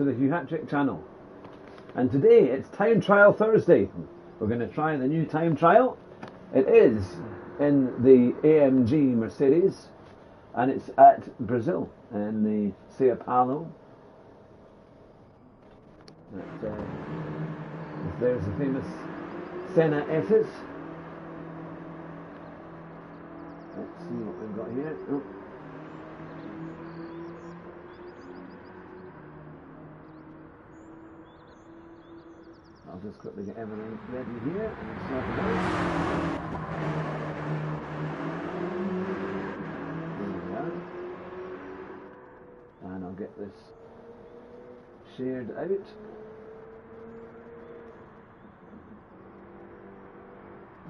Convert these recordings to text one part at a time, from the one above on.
to the Hugh Hattrick channel. And today it's Time Trial Thursday. We're going to try the new time trial. It is in the AMG Mercedes and it's at Brazil in the Sao Paulo. There's the famous Senna S's. Let's see what we've got here. Oh. I'll just quickly get everything ready here and sort it out. There we are. And I'll get this shared out.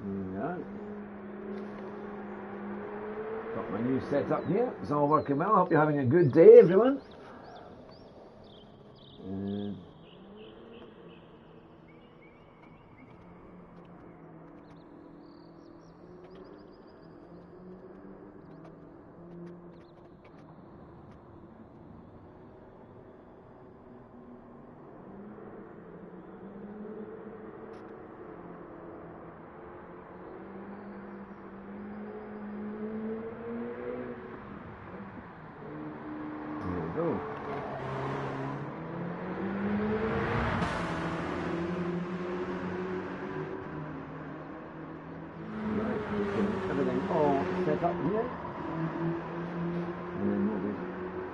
There we are. Got my new setup here. It's all working well. I hope you're having a good day, everyone. Go. Right, everything all set up here, and then we'll be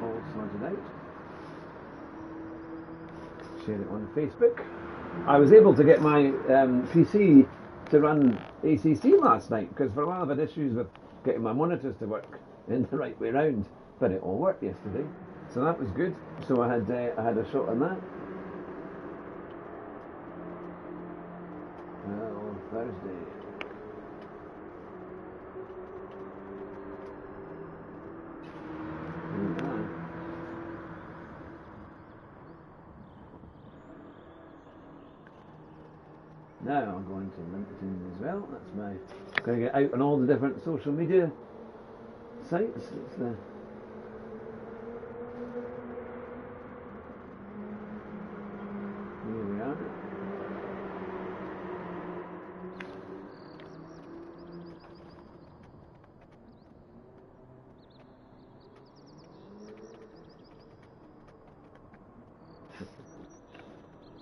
all sorted out. Share it on Facebook. I was able to get my PC to run ACC last night because for a while I've had issues with getting my monitors to work in the right way round, but it all worked yesterday. So that was good. So I had a shot on that. Well, Thursday. Now I'm going to LinkedIn as well. That's my going to get out on all the different social media sites. It's the here we are.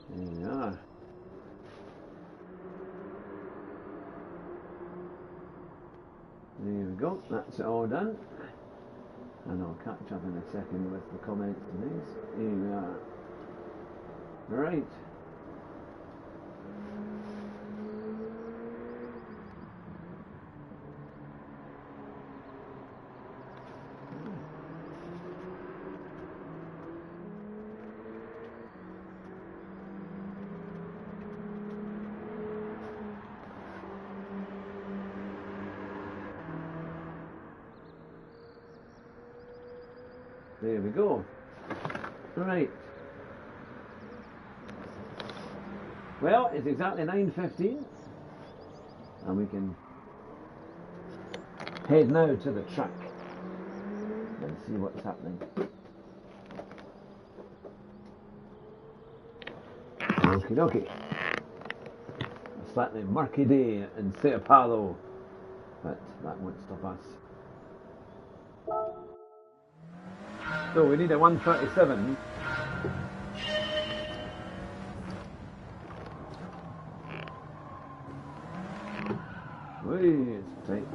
There we are. There we go. That's it all done. And I'll catch up in a second with the comments and these. Here we are. Right. There we go. Right. Well, it's exactly 9:15 and we can head now to the track and see what's happening. Okie dokie. A slightly murky day in Sao Paulo, but that won't stop us. So we need a 137. Whee, it's tight.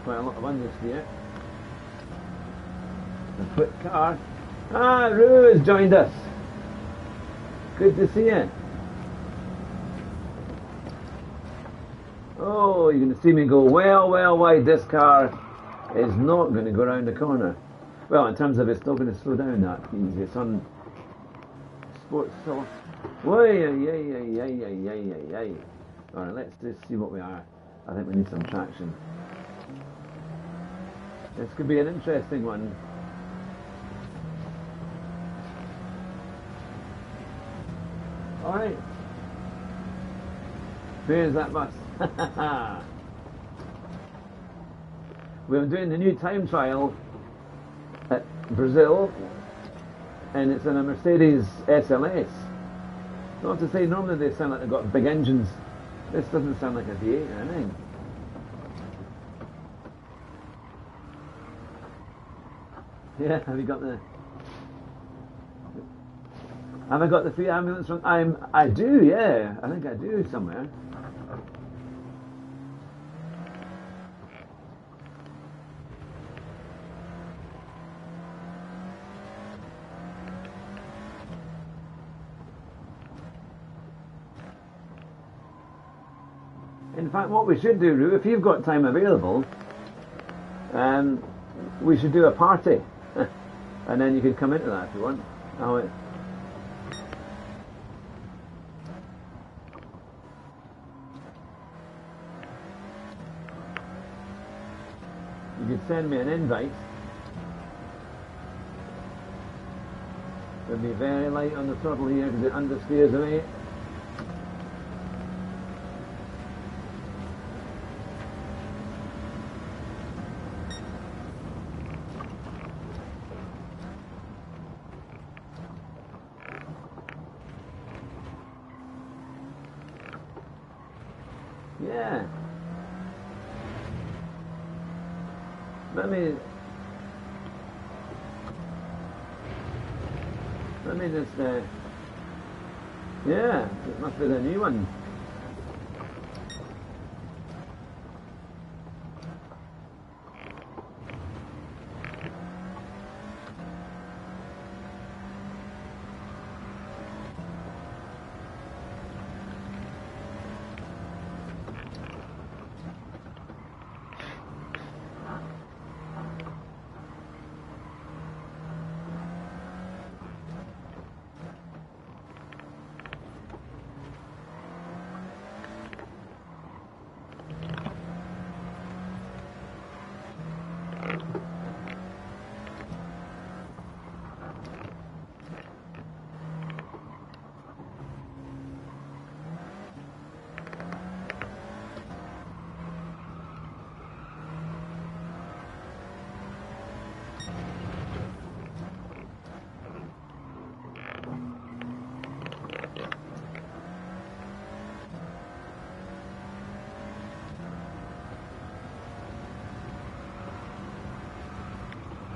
Quite a lot of wind this year. A quick car. Ah, Roo has joined us. Good to see you. Oh, you're going to see me go well wide. This car is not going to go around the corner. Well, in terms of it's not going to slow down that easy. It's on sports soft. Alright, let's just see what we are. I think we need some traction. This could be an interesting one. Alright. Where's that bus? we're doing the new time trial at Brazil, and it's in a Mercedes SLS. I have to say, normally they sound like they've got big engines. This doesn't sound like a V8 or anything. Yeah, have you got the? Have I got the free ambulance from? I do, yeah. I think I do somewhere. In fact, what we should do, Roo, if you've got time available, we should do a party, and then you could come into that if you want. You could send me an invite. It'll be very light on the throttle here because it understeers away. Yeah. Let me just, yeah, it must be the new one.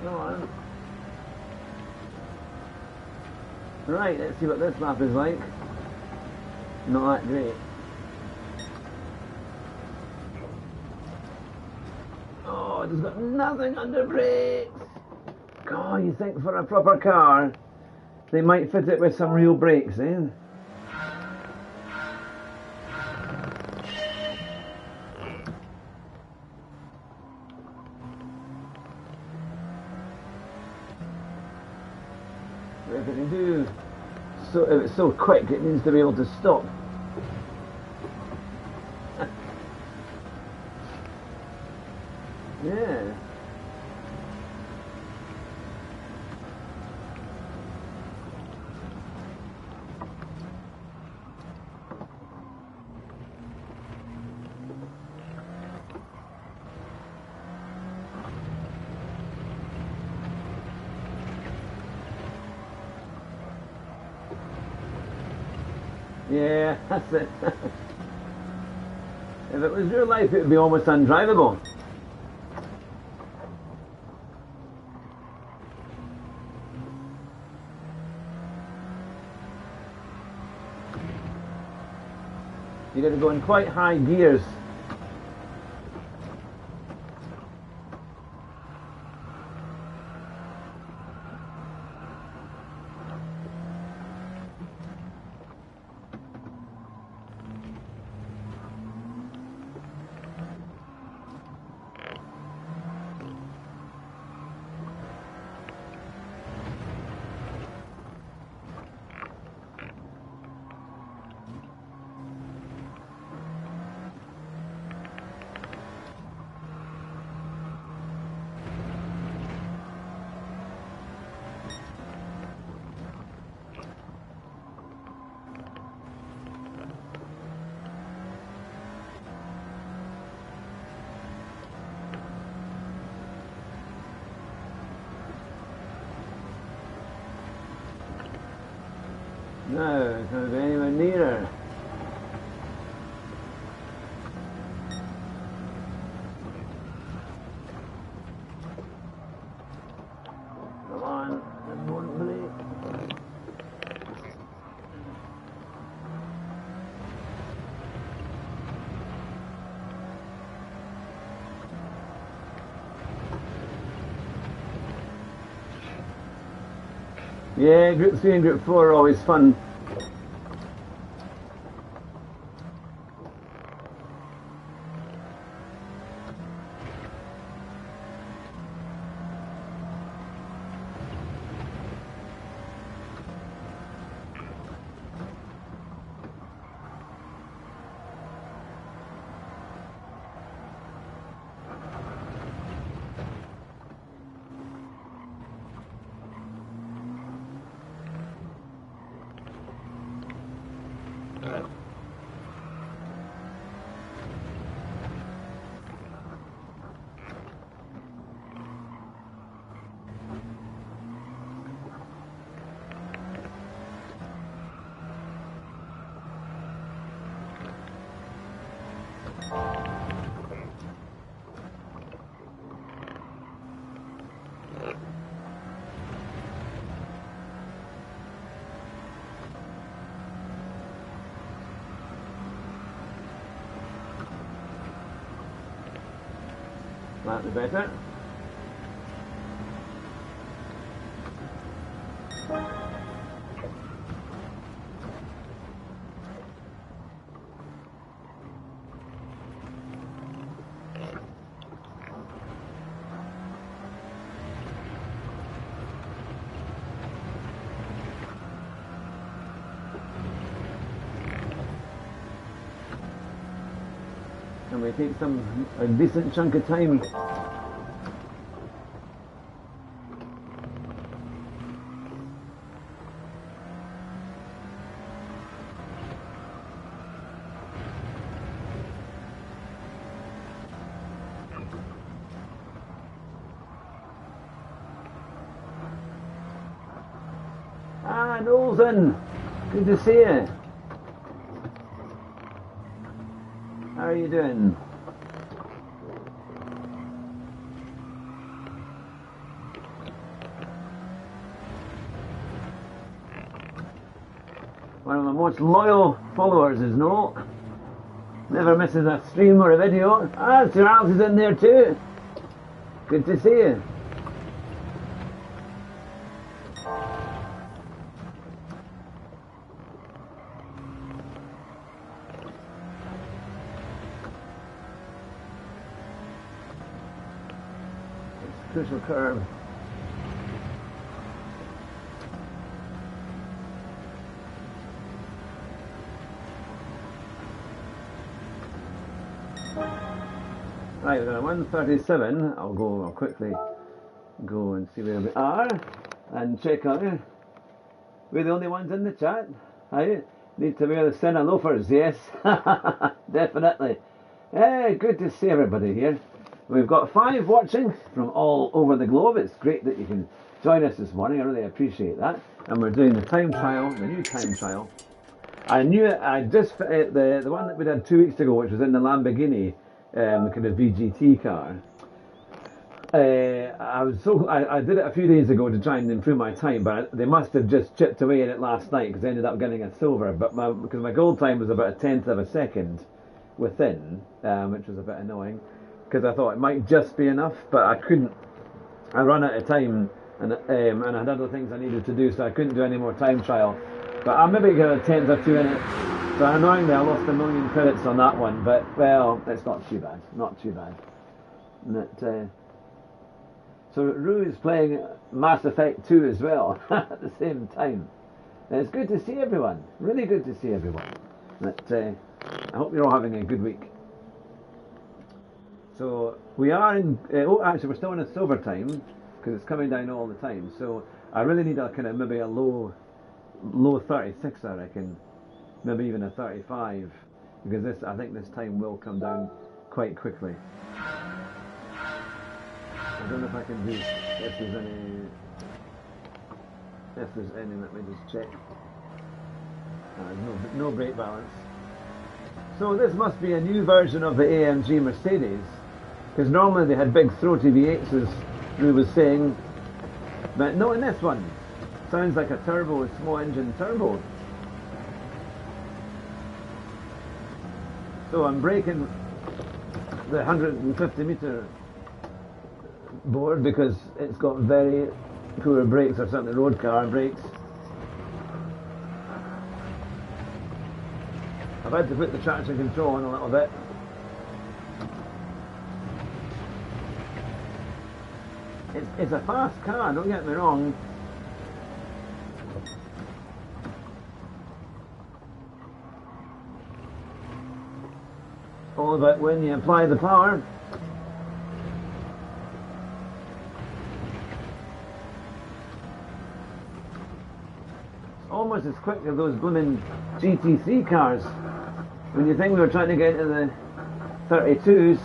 Go on. Right, let's see what this lap is like. Not that great. Oh, it's got nothing under brakes. God, you think for a proper car, they might fit it with some real brakes, eh? If it can do, so if it's so quick, it needs to be able to stop. Yeah. Yeah, that's it. If it was real life, it would be almost undrivable. You got to go in quite high gears. No, it's not going to be anywhere nearer. Come on, it won't break. Yeah, Group 3 and Group 4 are always fun. Slightly better. And we take a decent chunk of time. Ah, Knowlton, good to see you. How are you doing? One of my most loyal followers is Noel. Never misses a stream or a video. Ah, Sir Alex is in there too. Good to see you. Crucial curve. Right, we're at 137. I'll quickly go and see where we are and check out it. We're the only ones in the chat. I need to wear the Senna loafers, yes. Definitely. Good to see everybody here. We've got 5 watching from all over the globe. It's great that you can join us this morning. I really appreciate that. And we're doing the time trial, the new time trial. I just the one that we did 2 weeks ago, which was in the Lamborghini, the kind of VGT car. I did it a few days ago to try and improve my time, but they must have just chipped away at it last night because I ended up getting a silver. But because my goal time was about 1/10 of a second within, which was a bit annoying. Because I thought it might just be enough, but I couldn't. I ran out of time, and I had other things I needed to do, so I couldn't do any more time trial. But I maybe got a 1/10 or 2 in it. So annoyingly, I lost 1,000,000 credits on that one. But well, it's not too bad. Not too bad. So Rue is playing Mass Effect 2 as well at the same time. And it's good to see everyone. Really good to see everyone. I hope you're all having a good week. So we are in, actually we're still in a silver time because it's coming down all the time. So I really need a kind of maybe a low 36, I reckon, maybe even a 35, because I think this time will come down quite quickly. I don't know if I can do, if there's any, let me just check. No brake balance. So this must be a new version of the AMG Mercedes, because normally they had big throaty V8s, as Lou was saying, but not in this one. Sounds like a turbo, a small engine turbo. So I'm braking the 150 metre board because it's got very poor brakes, or certainly road car brakes. I've had to put the traction control on a little bit. It's a fast car, don't get me wrong. All about when you apply the power. It's almost as quick as those blooming GT3 cars. When you think we were trying to get into the 32s.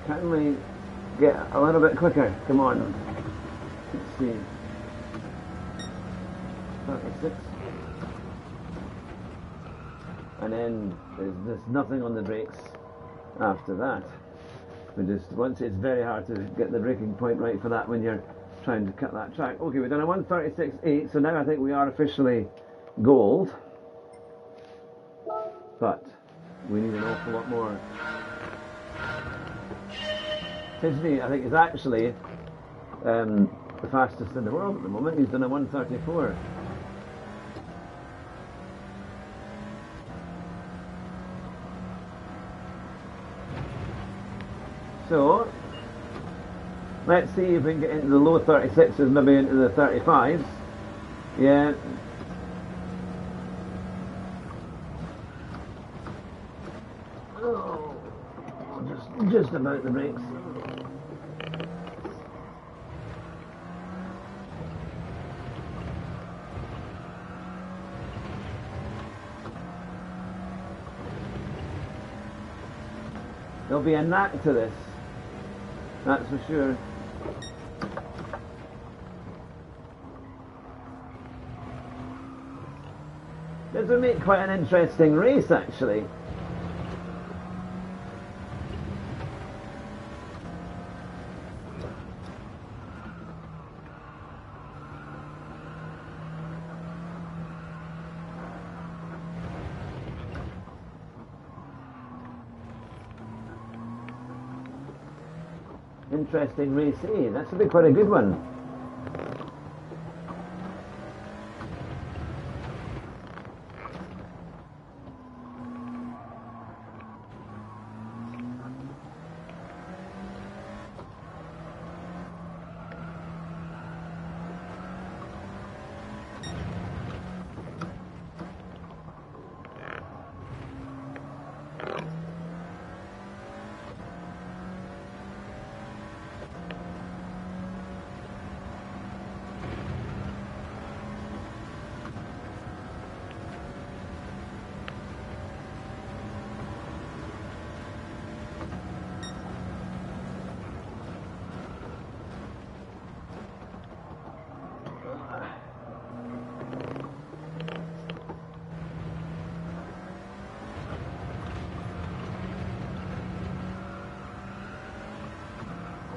Can we get a little bit quicker? Come on. Let's see. 36. And then there's nothing on the brakes after that. Once it's very hard to get the braking point right for that when you're trying to cut that track. Okay, we've done a 136.8, so now I think we are officially gold. But we need an awful lot more. Tisney, I think, is actually the fastest in the world at the moment. He's done a 134. So let's see if we can get into the low 36s, maybe into the 35s. Yeah. Oh, just about the brakes. There'll be a knack to this, that's for sure. This would make quite an interesting race, actually. Interesting race, eh? That should be quite a good one.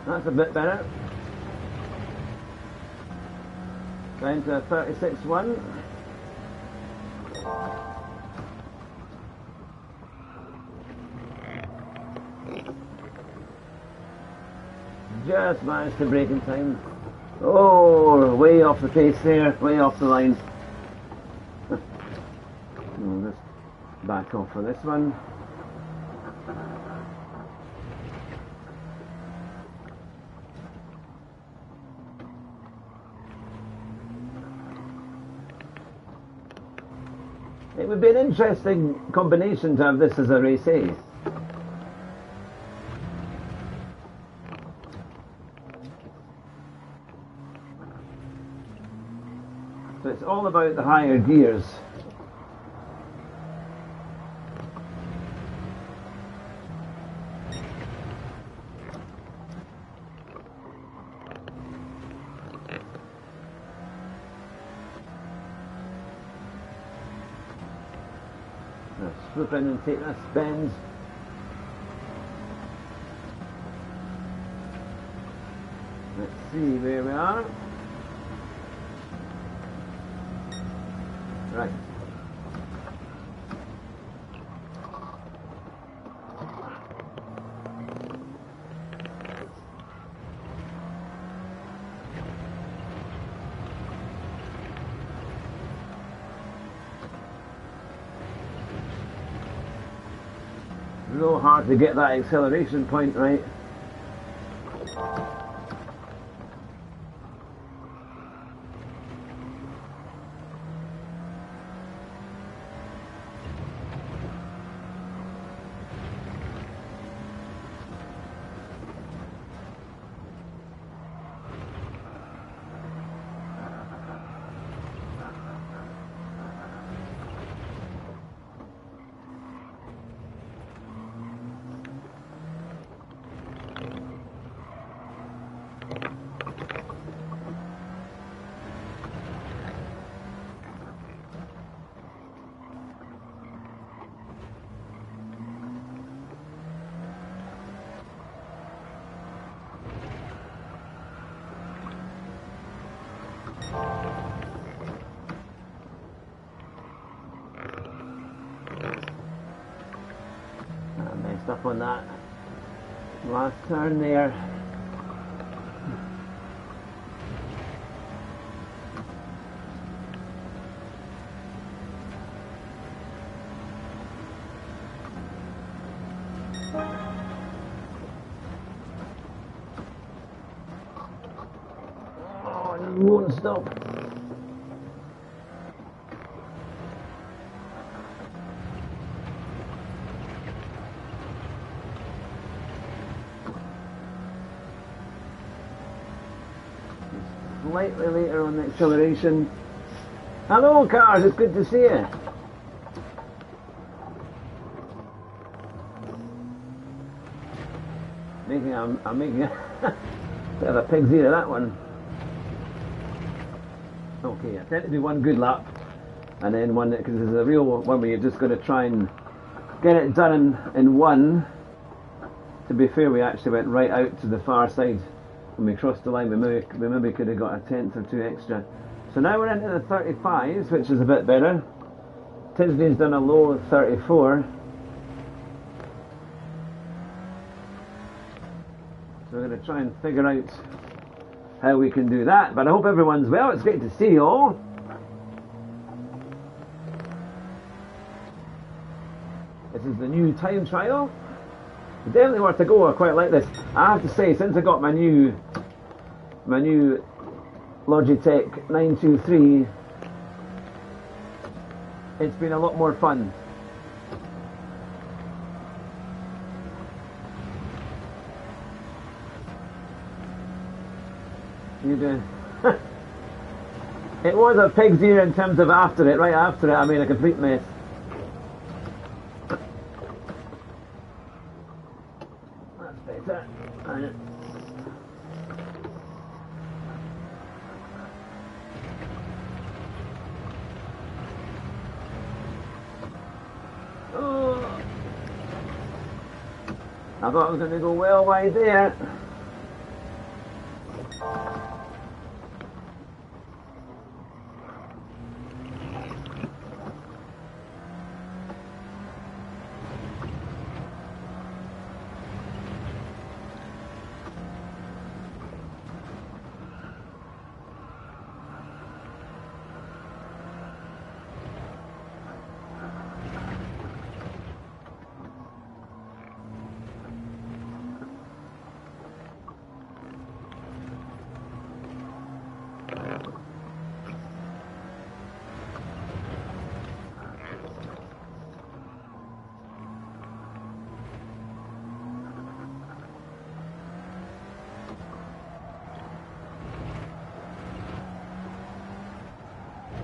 That's a bit better. Going to 36.1. Just managed to break in time. Oh, way off the pace there, way off the line. I'll just back off for this one. It would be an interesting combination to have this as a race A. So it's all about the higher gears. Let's swoop in and take this bend. Let's see where we are. Right. Real hard to get that acceleration point right. Messed up on that last turn there. Oh, it won't stop. Slightly later on the acceleration. Hello cars, it's good to see you. I'm making a bit of a pig's ear of that one. Okay, I tend to do one good lap and then one, because there's a real one where you're just going to try and get it done in one. To be fair, we actually went right out to the far side. When we crossed the line, we maybe could have got a tenth or two extra. So now we're into the 35s, which is a bit better. Tisdale's done a low of 34. So we're going to try and figure out how we can do that. But I hope everyone's well. It's great to see you all. This is the new time trial. Definitely worth a go. I quite like this. I have to say, since I got my new Logitech 923, it's been a lot more fun. You do. It was a pig's ear in terms of after it. Right after it, I made a complete mess. Oh. I thought I was going to go well wide there.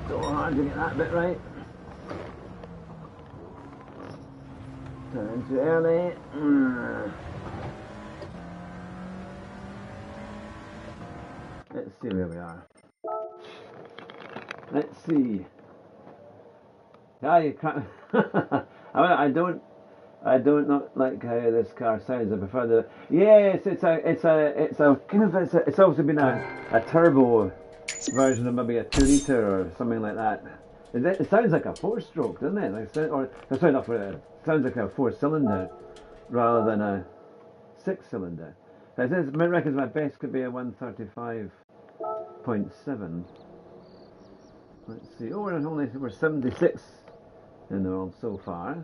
So hard to get that bit right. Turn too early. Let's see where we are. Let's see. Yeah, you can't. I don't not like how this car sounds. I prefer the. Yes, it's a kind of it's also been a turbo version of maybe a 2 litre or something like that. It sounds like a 4-stroke, doesn't it? Like, or sorry, not for it sounds like a 4-cylinder rather than a 6-cylinder. It says my reckons my best could be a 135.7. Let's see. Oh, we're 76 in the world so far.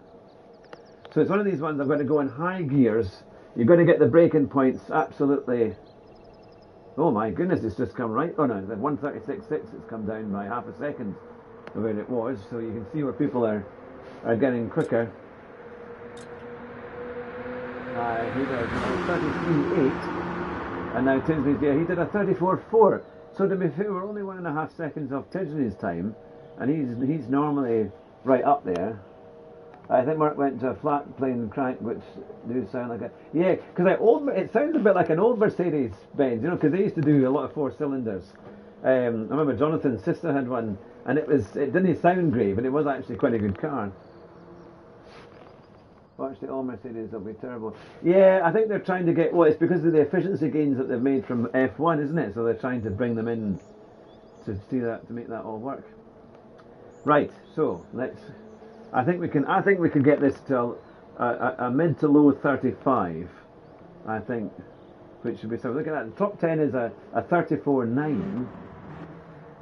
So it's one of these ones I'm going to go in high gears. You're going to get the braking points absolutely. Oh my goodness, it's just come right. Oh no, the 136.6, it's come down by half a second of where it was. So you can see where people are getting quicker. He did a 33.8, and now Tinsley's, he did a 34.4. So to be fair, we're only 1.5 seconds off Tinsley's time, and he's normally right up there. I think Mark went to a flat plane crank, which do sound like a because it sounds a bit like an old Mercedes Benz, because they used to do a lot of 4-cylinders. I remember Jonathan's sister had one, and it didn't sound great, but it was actually quite a good car. Actually, all Mercedes will be terrible. Yeah, I think they're trying to get. Well, it's because of the efficiency gains that they've made from F1, isn't it? So they're trying to bring them in to make that all work. Right. So let's. I think we can get this to a mid to low 35. I think, which should be so. Look at that. The top 10 is a 34.9.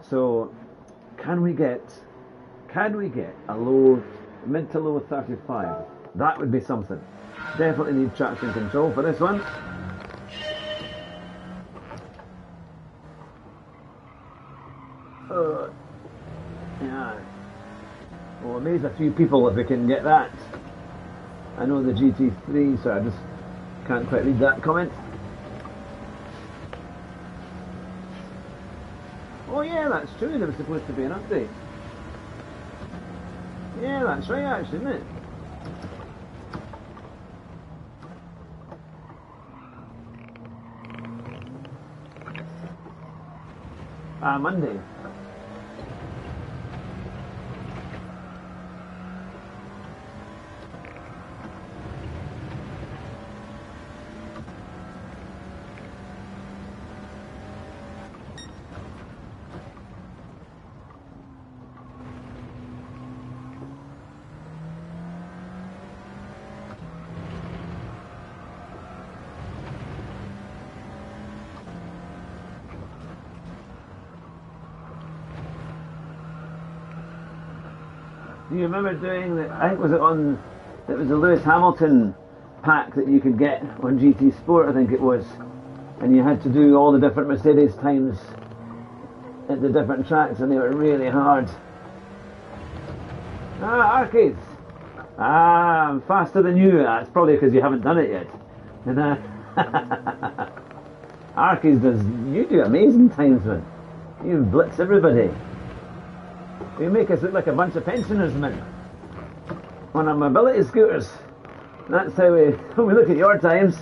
So, can we get a mid to low 35? That would be something. Definitely need traction control for this one. Yeah. We'll amaze a few people if we can get that. I know the GT3, so I just can't quite read that comment. Oh yeah, that's true. There was supposed to be an update. Yeah, that's right actually, isn't it? Monday. Do you remember doing the, I think it was a Lewis Hamilton pack that you could get on GT Sport, I think it was, and you had to do all the different Mercedes times at the different tracks, and they were really hard. Arcades. I'm faster than you. That's probably because you haven't done it yet. And Arcades you do amazing times, man. You blitz everybody. You make us look like a bunch of pensioners, man, on our mobility scooters. That's how we look at your times.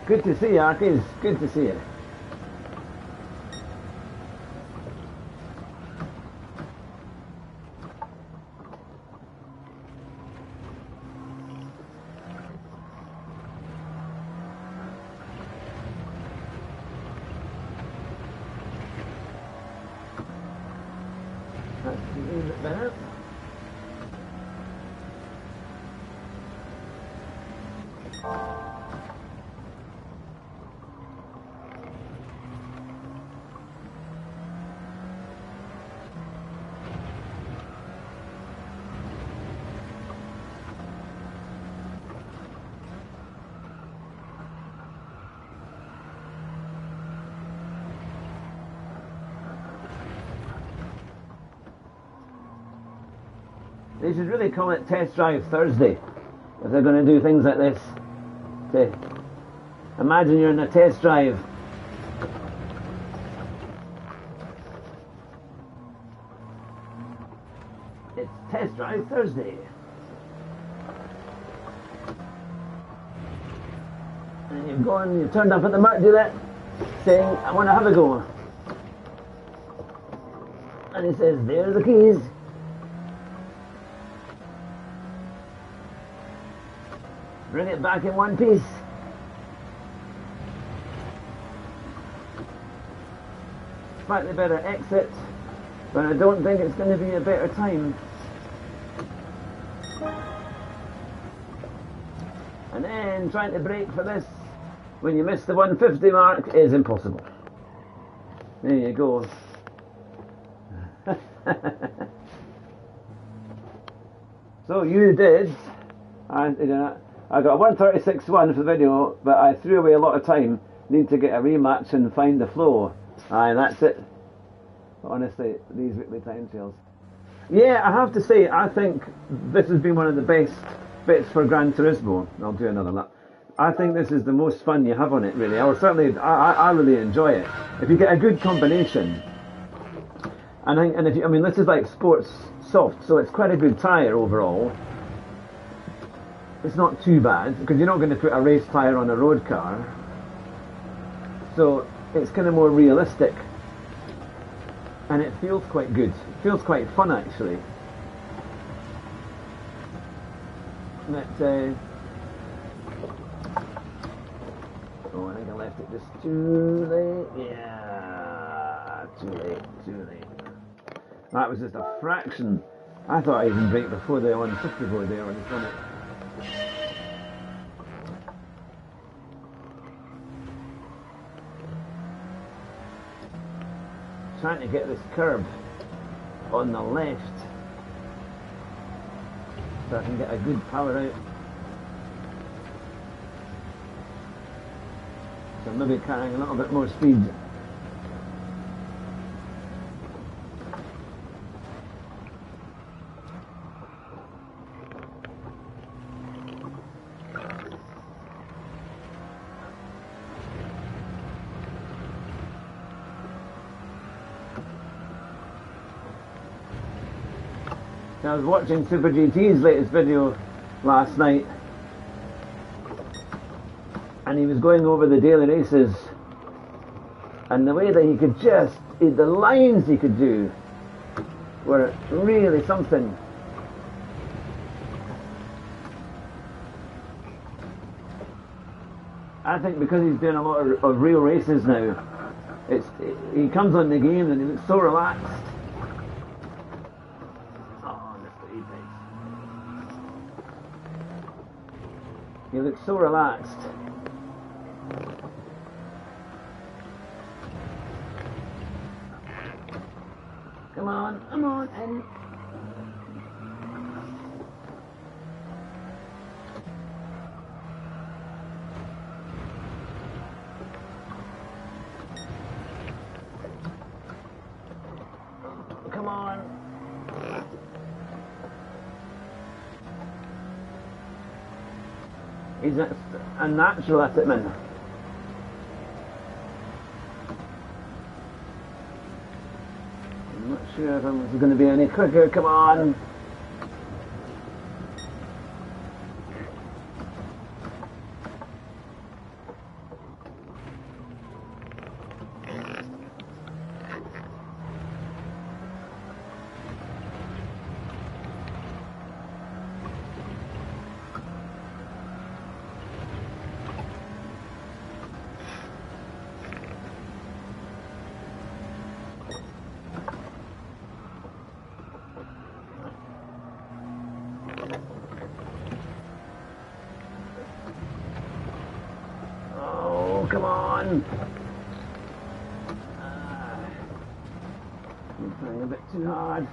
Good to see you, Arkies. Good to see you. That's a little bit better. They should really call it Test Drive Thursday if they're going to do things like this. Imagine you're in a test drive. It's Test Drive Thursday. And you've gone, you've turned up at the Merc dealer saying, I want to have a go. And he says, there's the keys. Bring it back in one piece. Slightly better exit, but I don't think it's going to be a better time. And then trying to brake for this when you miss the 150 mark is impossible. There you go. So you did, and I got a 136.1 for the video, but I threw away a lot of time. Need to get a rematch and find the flow. Aye, that's it. Honestly, these weekly timescales. Yeah, I have to say, I think this has been one of the best bits for Gran Turismo. I'll do another lap. I think this is the most fun you have on it, really. I really enjoy it. If you get a good combination, and if you, I mean, this is like sports soft, so it's quite a good tyre overall. It's not too bad because you're not going to put a race tyre on a road car, so it's kind of more realistic, and it feels quite good. It feels quite fun actually. But oh, I think I left it just too late. Yeah, too late. That was just a fraction. I thought I even braked before the 150 board there when it's done it. Trying to get this curb on the left so I can get a good power out. So maybe carrying a little bit more speed. I was watching Super GT's latest video last night, and he was going over the daily races, and the way that he could the lines he could do were really something. I think because he's doing a lot of real races now, he comes on the game and he looks so relaxed. He looks so relaxed. Come on, and come on. He's a natural at it, man. I'm not sure if I'm going to be any quicker. Come on. Come on! I'm playing a bit too hard.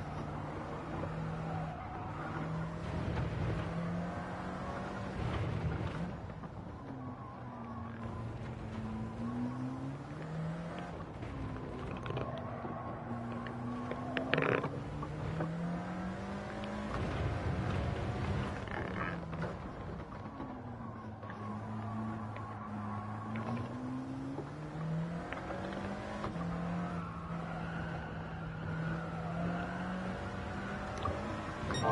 A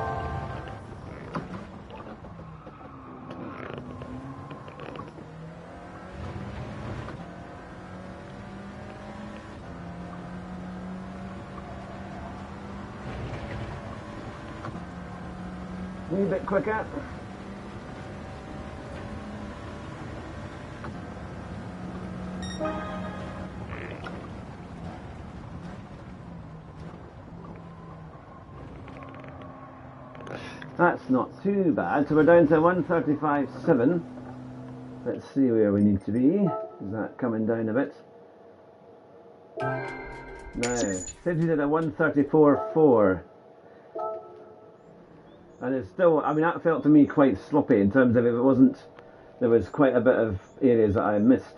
wee bit quicker. That's not too bad. So we're down to 135.7. Let's see where we need to be. Is that coming down a bit? No. Said you did a 134.4. And it's still, I mean, that felt to me quite sloppy in terms of if it wasn't, there was quite a bit of areas that I missed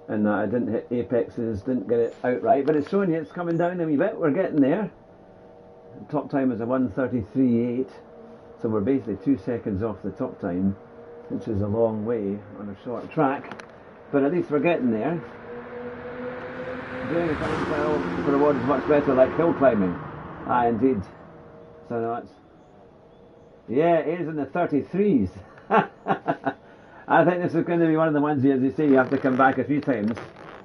and that I didn't hit apexes, didn't get it out right. But it's showing you it's coming down a wee bit. We're getting there. Top time is a 133.8. So we're basically 2 seconds off the top time, which is a long way on a short track. But at least we're getting there. Doing a time trial for reward is much better, like hill climbing. Ah, indeed. So that's, yeah, it is in the 33s. I think this is going to be one of the ones, as you say, you have to come back a few times.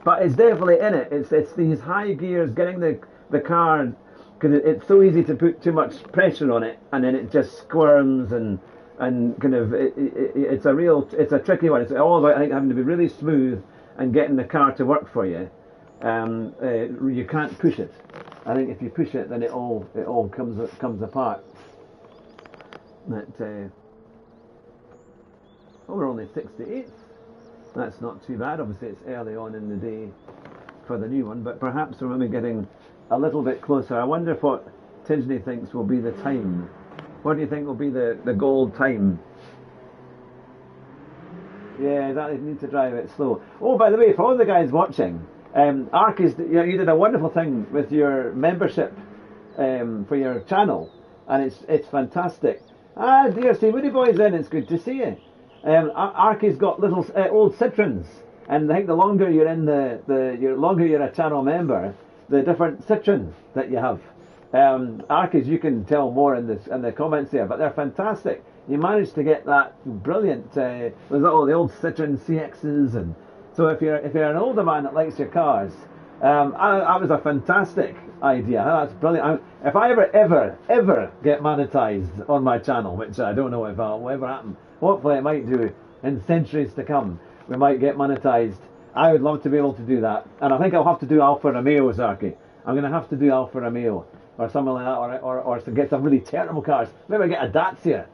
But it's definitely in it. It's these high gears, getting the car, because it's so easy to put too much pressure on it, and then it just squirms and kind of it's a tricky one. It's all about, I think, having to be really smooth and getting the car to work for you. You can't push it. I think if you push it, then it all comes apart. But we're only 68th. That's not too bad. Obviously, it's early on in the day for the new one, but perhaps we're maybe getting a little bit closer. I wonder if what Tinsley thinks will be the time. What do you think will be the gold time? Yeah, that you need to drive it slow. Oh, by the way, for all the guys watching, Ark you did a wonderful thing with your membership for your channel, and it's fantastic. Ah, dear, see, Woody Boy's in. It's good to see you. Arky's got little old Citroens, and I think the longer you're in the longer you're a channel member, the different Citroens that you have. Arky's, you can tell more in the comments there, but they're fantastic. You managed to get that brilliant. Was all the old Citroen CXs, and so if you're an older man that likes your cars, that was a fantastic idea. That's brilliant. If I ever get monetized on my channel, which I don't know if will ever happen, hopefully it might do in centuries to come, we might get monetized. I would love to be able to do that, and I think I'll have to do Alfa Romeo, Zarky. I'm going to have to do Alfa Romeo or something like that, or to get some really terrible cars. Maybe get a Dacia,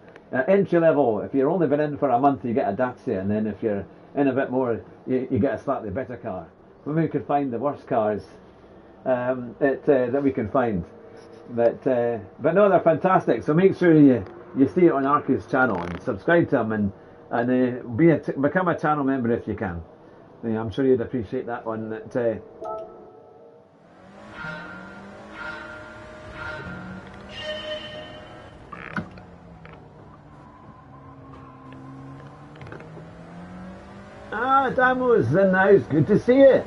entry level. If you've only been in for a month, you get a Dacia, and then if you're in a bit more, you get a slightly better car. Maybe we could find the worst cars that we can find. But no, they're fantastic. So make sure you see it on Arky's channel and subscribe to him and become a channel member if you can. Yeah, I'm sure you'd appreciate that one. Damo's in the house. Good to see you.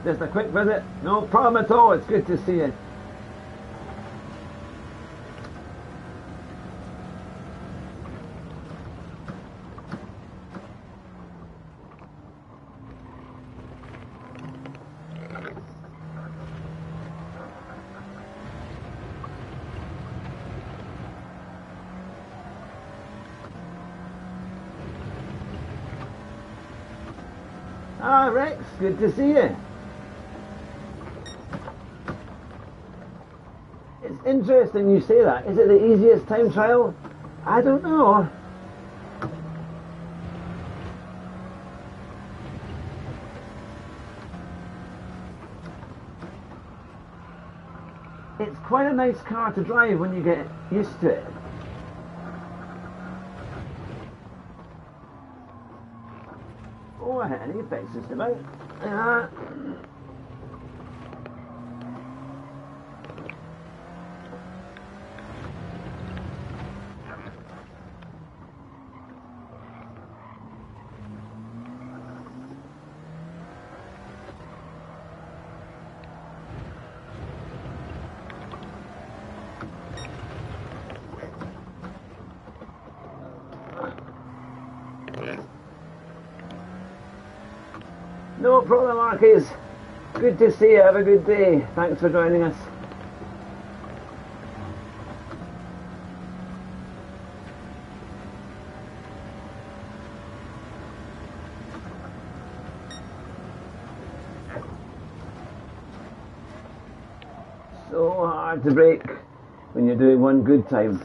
Just a quick visit. No problem at all. It's good to see you. Rex, good to see you. It's interesting you say that. Is it the easiest time trial? I don't know. It's quite a nice car to drive when you get used to it. Oh, I hit an apex just about. No problem, Marquis. Good to see you. Have a good day. Thanks for joining us. So hard to break when you're doing one good time.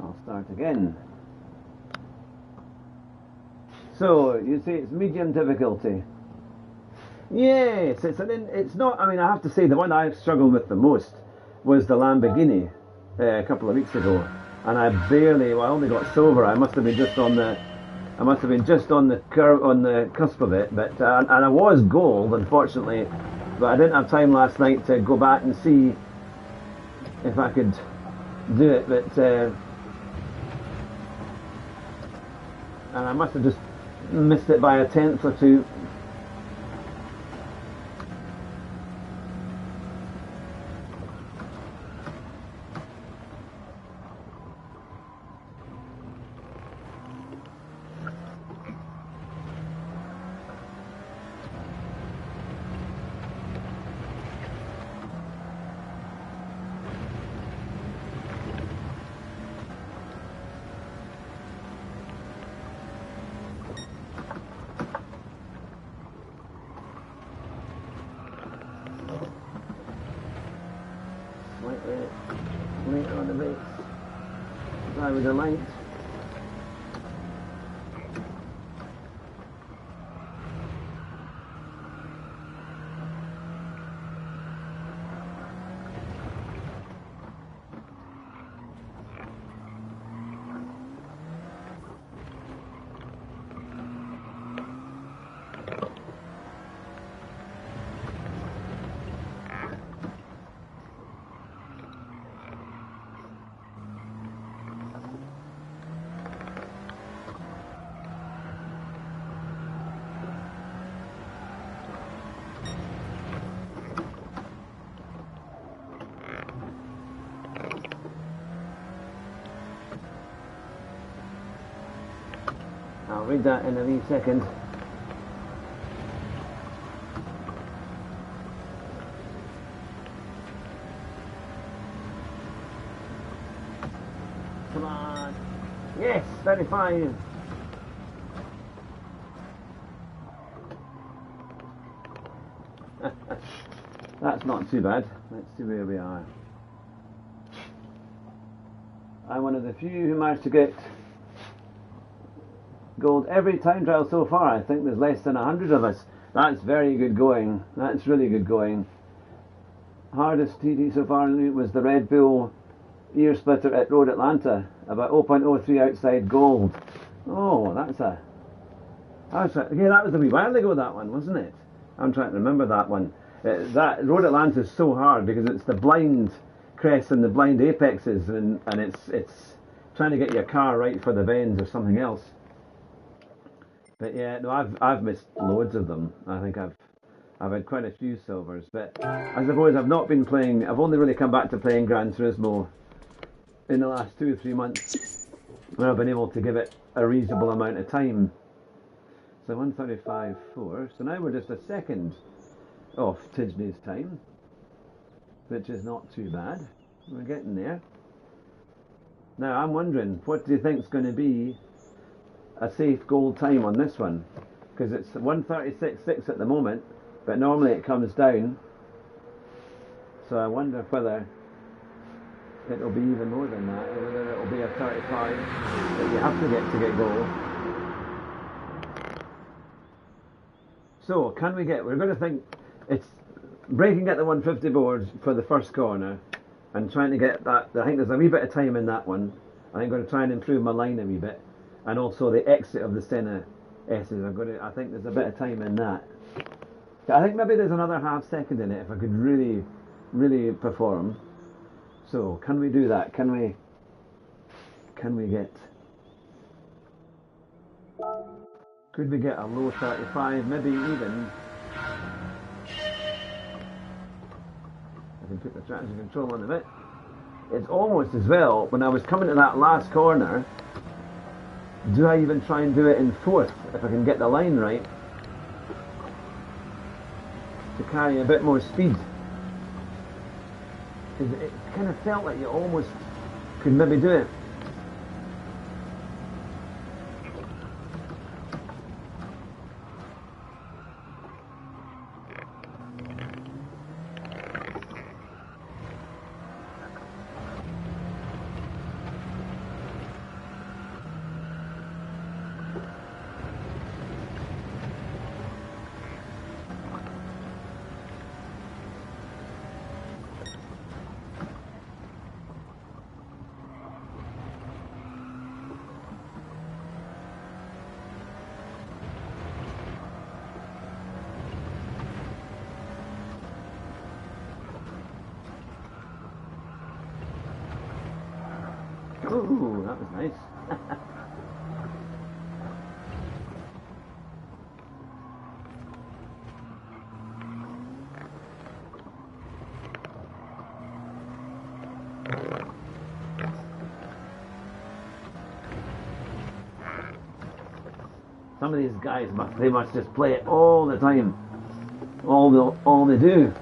I'll start again. So you say it's medium difficulty. Yes, it's not. I mean, I have to say the one I've struggled with the most was the Lamborghini a couple of weeks ago, and I only got silver. I must have been just on the curve, on the cusp of it. But and I was gold, unfortunately, but I didn't have time last night to go back and see if I could do it. But and I must have just missed it by a tenth or two. Later on the brakes. Try with the light. I'll read that in a wee second. Come on. Yes, 35. That's not too bad. Let's see where we are. I'm one of the few who managed to get gold every time trial so far. I think there's less than 100 of us. That's very good going. That's really good going. Hardest TT so far was the Red Bull ear splitter at Road Atlanta, about 0.03 outside gold. Oh, yeah, that was a wee while ago, that one, wasn't it? I'm trying to remember that one. That Road Atlanta is so hard because it's the blind crests and the blind apexes, and it's trying to get your car right for the bends or something else. But yeah, no, I've missed loads of them. I think I've had quite a few silvers, but I suppose I've not been playing. I've only really come back to playing Gran Turismo in the last 2 or 3 months, where I've been able to give it a reasonable amount of time. So 1:35.4. So now we're just a second off Tidney's time, which is not too bad. We're getting there. Now I'm wondering, what do you think is going to be a safe gold time on this one? Because it's 1:36.6 at the moment, but normally it comes down. So I wonder whether it'll be even more than that, or whether it'll be a 35 that you have to get gold. So can we we're going to think it's breaking at the 150 board for the first corner and trying to get that. I think there's a wee bit of time in that one. I think I'm going to try and improve my line a wee bit, and also the exit of the Senna S's. I think there's a bit of time in that. I think maybe there's another half second in it if I could really, really perform. So can we do that? Can we get? Could we get a low 35? Maybe even. I can put the traction control on a bit. It's almost as well when I was coming to that last corner. Do I even try and do it in fourth if I can get the line right to carry a bit more speed? Because it kind of felt like you almost could maybe do it. Ooh, that was nice. Some of these guys they must just play it all the time. All they do.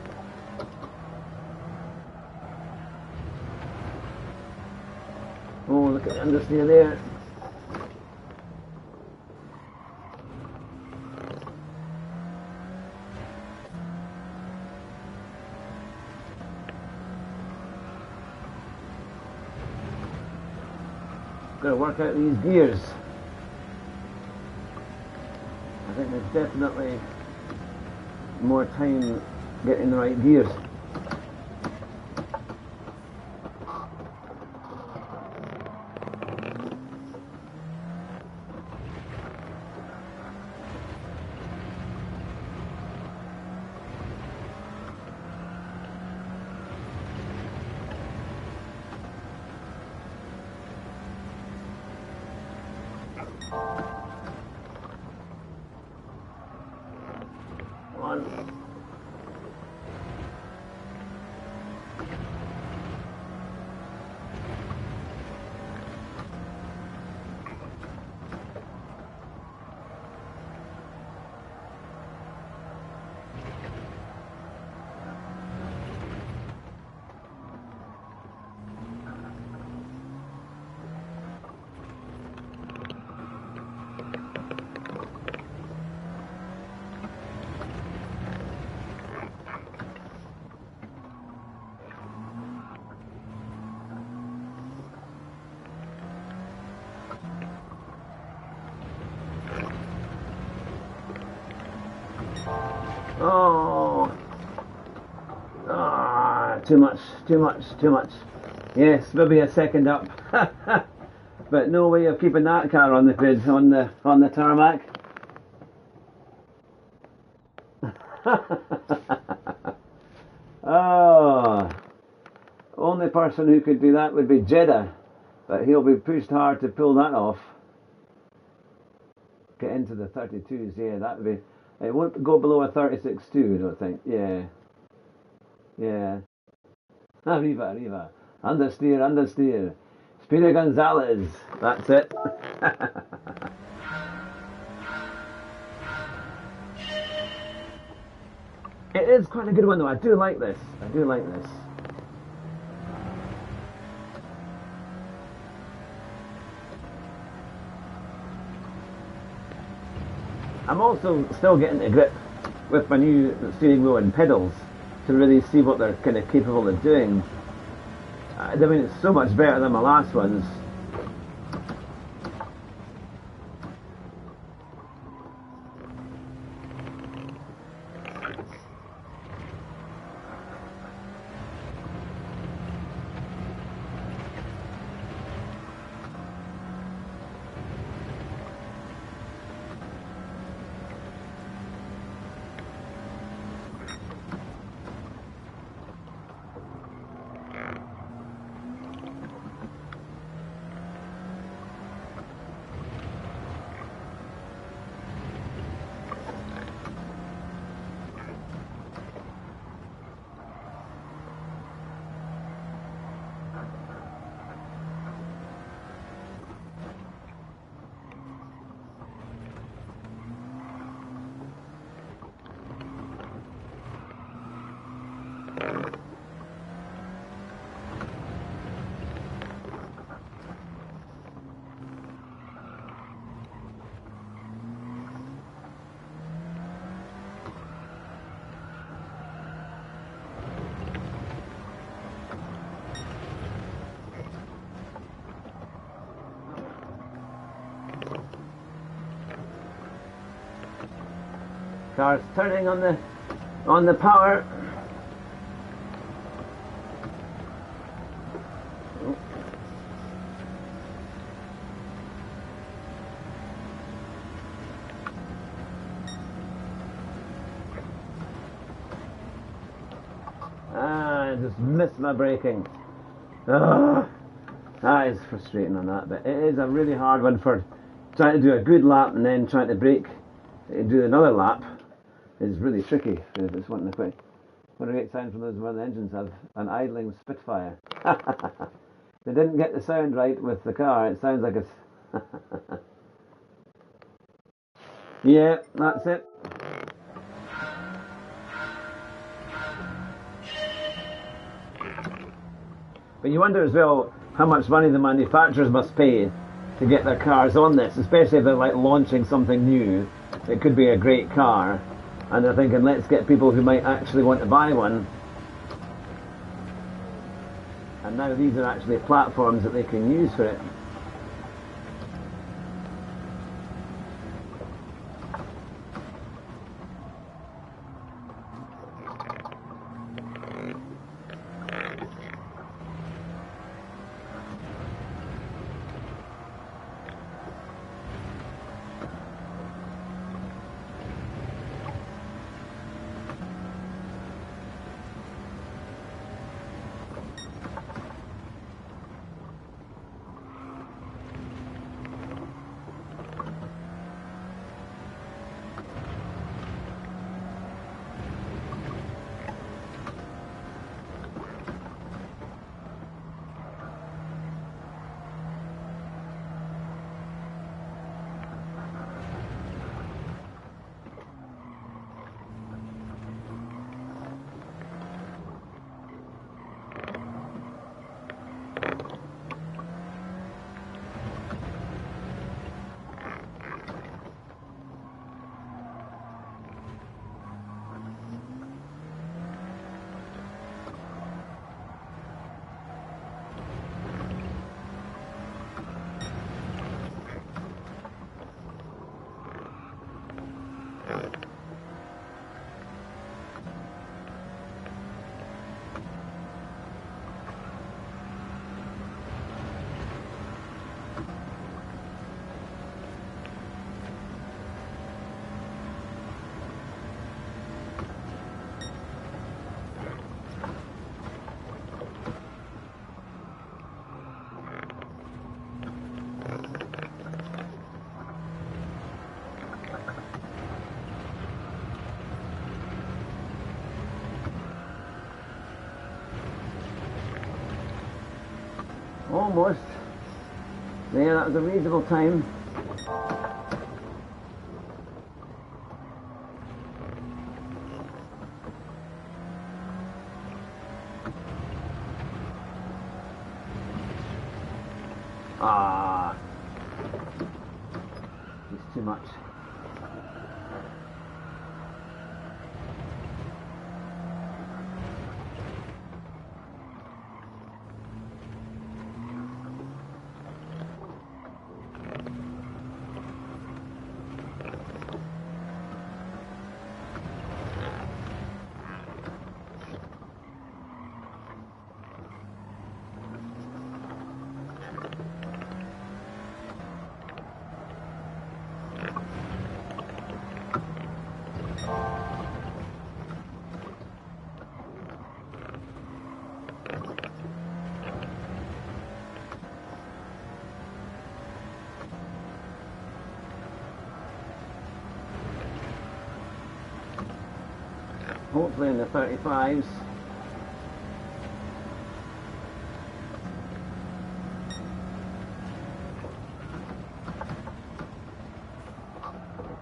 Oh, look at the understeer there. Got to work out these gears. I think there's definitely more time getting the right gears. Oh, too much. Yes, maybe a second up, but no way of keeping that car on the grid on the tarmac. Oh, only person who could do that would be Jeddah, but he'll be pushed hard to pull that off. Get into the 32s, yeah, that would be. It won't go below a 36.2, I don't think. Yeah. Arriva. Understeer. Spina Gonzalez. That's it. It is quite a good one though. I do like this. I'm also still getting to grip with my new steering wheel and pedals to really see what they're kind of capable of doing. I mean, it's so much better than my last ones. Car's turning on the power. I just missed my braking. That is frustrating on that, but it is a really hard one for trying to do a good lap and then trying to brake and do another lap. Is really tricky. It's one of the what a great sound from those one of the engines have an idling Spitfire. They didn't get the sound right with the car. It sounds like it's yeah, that's it. But you wonder as well how much money the manufacturers must pay to get their cars on this, especially if they're like launching something new. It could be a great car, and they're thinking, let's get people who might actually want to buy one. And now these are actually platforms that they can use for it. Almost. There, that was a reasonable time. It's too much. Hopefully in the 35s.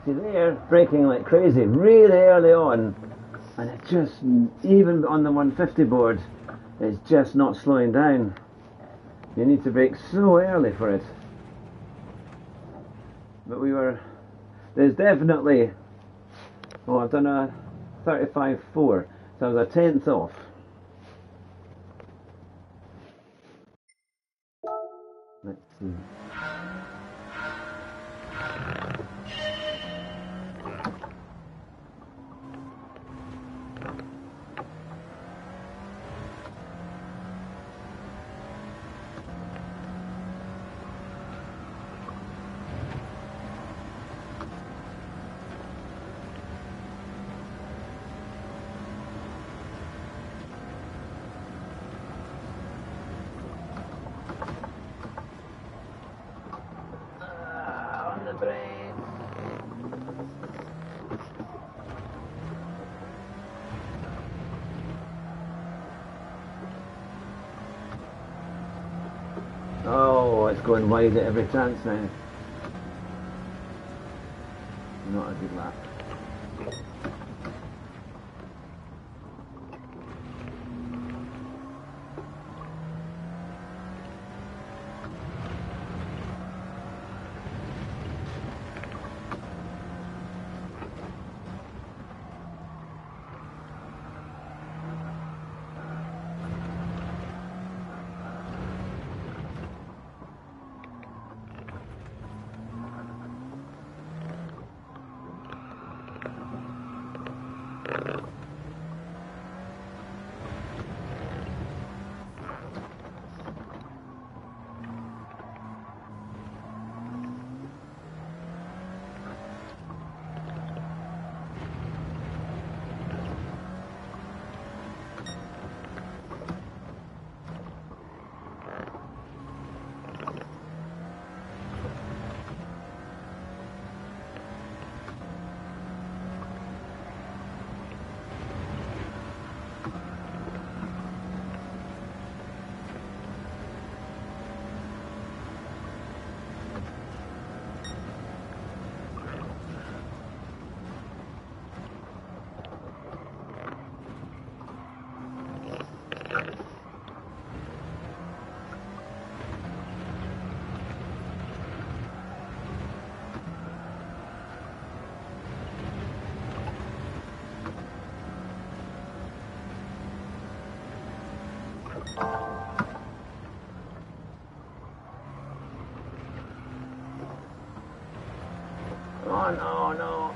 See, they're braking like crazy really early on, and it just, even on the 150 board, it's just not slowing down. You need to brake so early for it. But there's definitely, I've done a 35.4, so I was a tenth off. Let's see. brain. Oh, it's going wide at every chance now. Not a good lap. Oh no, no.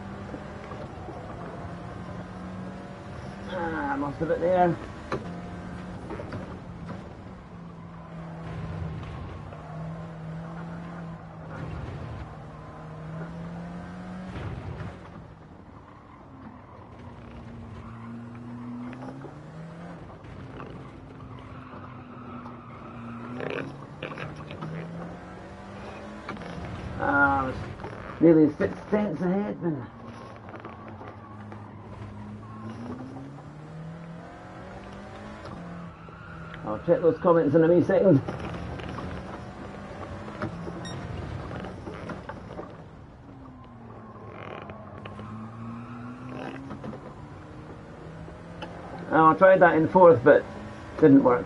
I lost a bit there. I was nearly 6 tenths ahead then. I'll check those comments in a wee second. Oh, I tried that in fourth, but didn't work.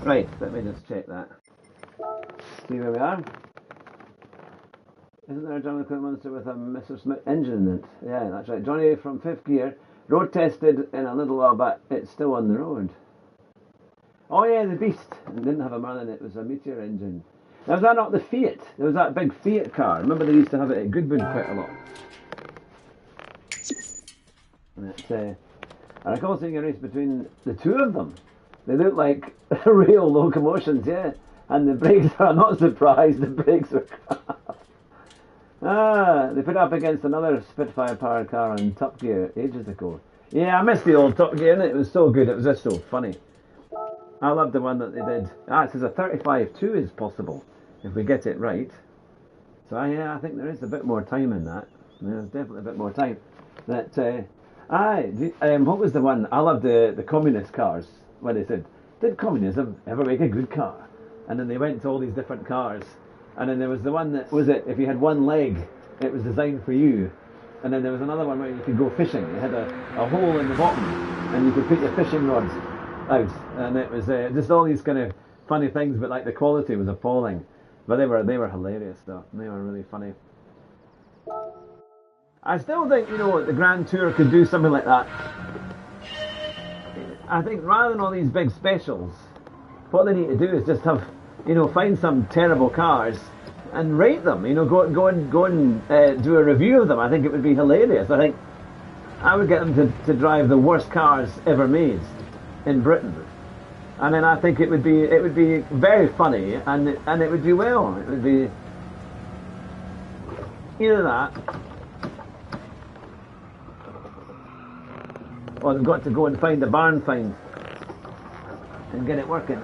Right, let me just check that. See where we are. Isn't there a John McClure Monster with a Mr. Smith engine in it? Yeah, that's right. Johnny from 5th gear. Road tested in a little while, but it's still on the road. Oh yeah, the Beast. It didn't have a man in it. It was a Meteor engine. Now, was that not the Fiat? There was that big Fiat car. Remember they used to have it at Goodwood quite a lot. And I recall seeing a race between the two of them. They look like real locomotions, yeah. And the brakes, I'm not surprised, the brakes were crap. They put up against another Spitfire powered car on Top Gear ages ago. Yeah, I missed the old Top Gear, and it was so good, it was just so funny. I loved the one that they did. It says a 35.2 is possible, if we get it right. So yeah, I think there is a bit more time in that. There's definitely a bit more time. What was the one? I loved the communist cars, when they said, did communism ever make a good car? And then they went to all these different cars. And then there was the one that was it, if you had one leg, it was designed for you. And then there was another one where you could go fishing. It had a hole in the bottom, and you could put your fishing rods out. And it was just all these kind of funny things, but like the quality was appalling. But they were hilarious though. They were really funny. I still think, the Grand Tour could do something like that. I think rather than all these big specials, what they need to do is just have, find some terrible cars and rate them. Go and do a review of them. I think it would be hilarious. I think I would get them to drive the worst cars ever made in Britain, and then I think it would be very funny, and it would do well. It would be either that, or they've got to go and find the barn find and get it working.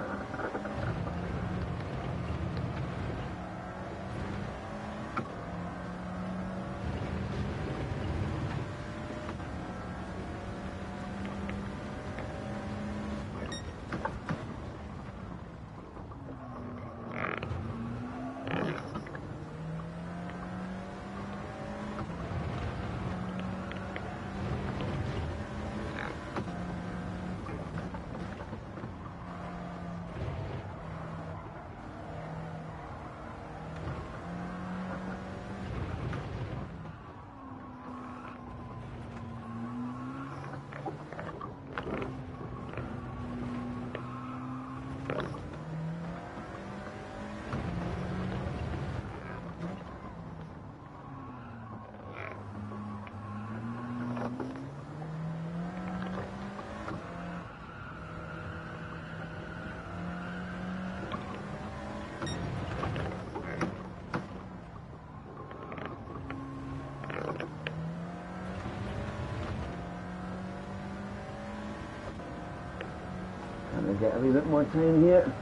get a wee bit more time here.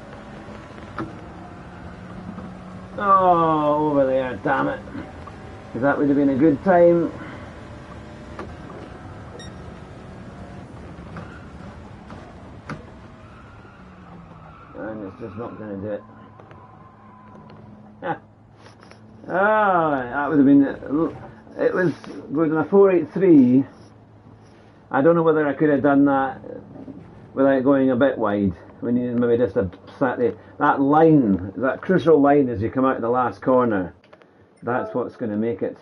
Oh, over there, damn it. Because that would have been a good time. And it's just not going to do it. Oh, that would have been... It was going on a 483. I don't know whether I could have done that without going a bit wide. We needed maybe just a slightly... That line, that crucial line as you come out of the last corner, that's what's going to make it.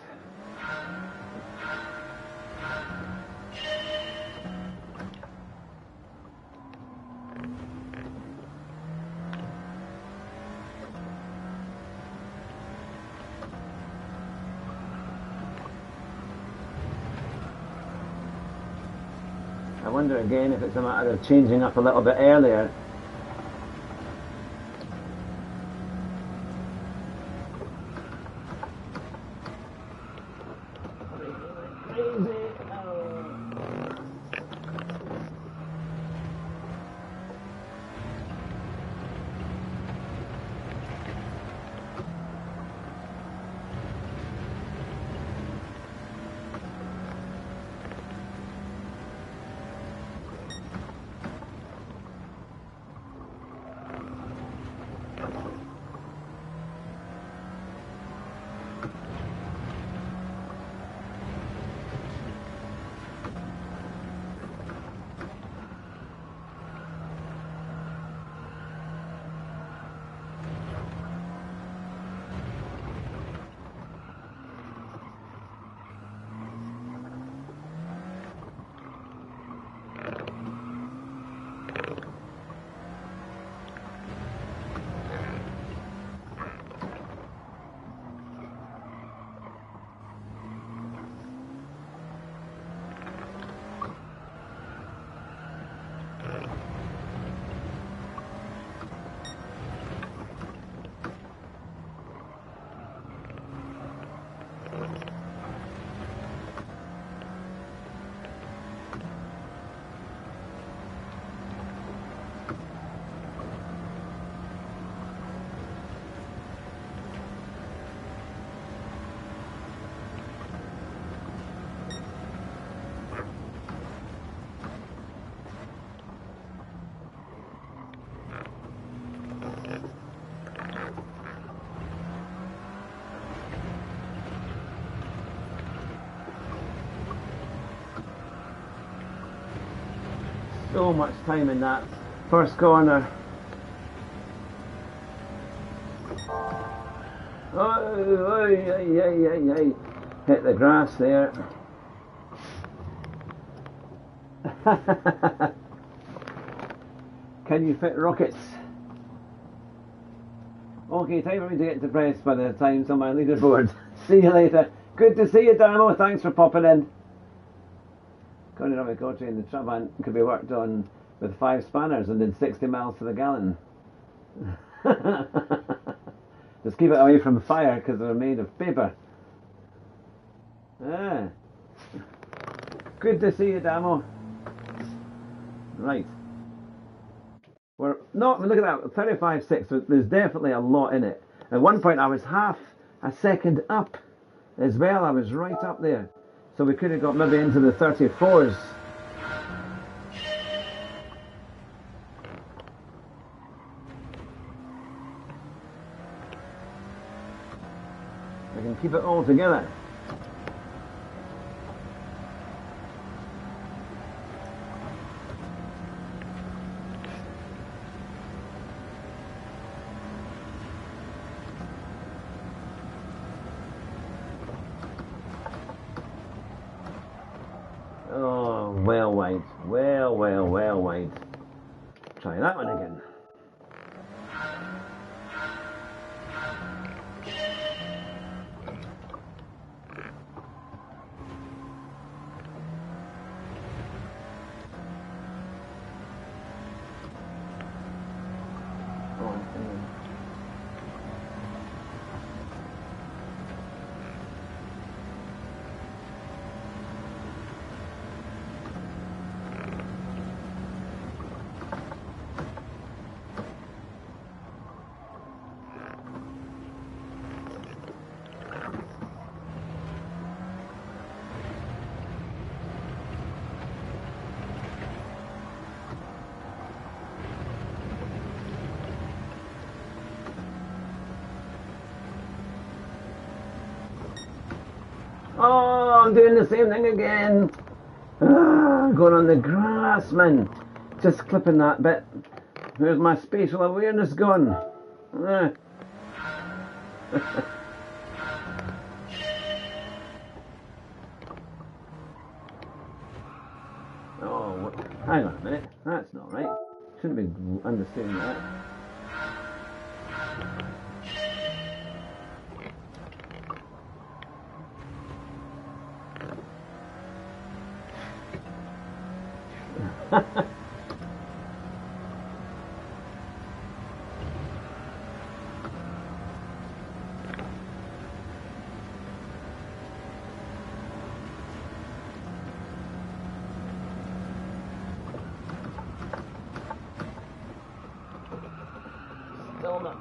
I wonder again if it's a matter of changing up a little bit earlier. So much time in that first corner. Oh, hit the grass there. Can you fit rockets? Okay, time for me to get depressed by the times on my leaderboard. See you later. Good to see you, Damo. Thanks for popping in. Connie Ravicotri and the Trabant could be worked on with 5 spanners and did 60 miles to the gallon. Just keep it away from fire because they're made of paper. Ah. Good to see you, Damo. Right. We're not, look at that, 35.6, so there's definitely a lot in it. At one point I was half a second up as well, I was right up there. So we could have got maybe into the 34s. I can keep it all together. Oh, well wide. Well wide. Try that one again. I'm doing the same thing again. Going on the grass, man. Just clipping that bit. Where's my spatial awareness gone? Oh, hang on a minute. That's not right. Shouldn't be understanding that. Still not.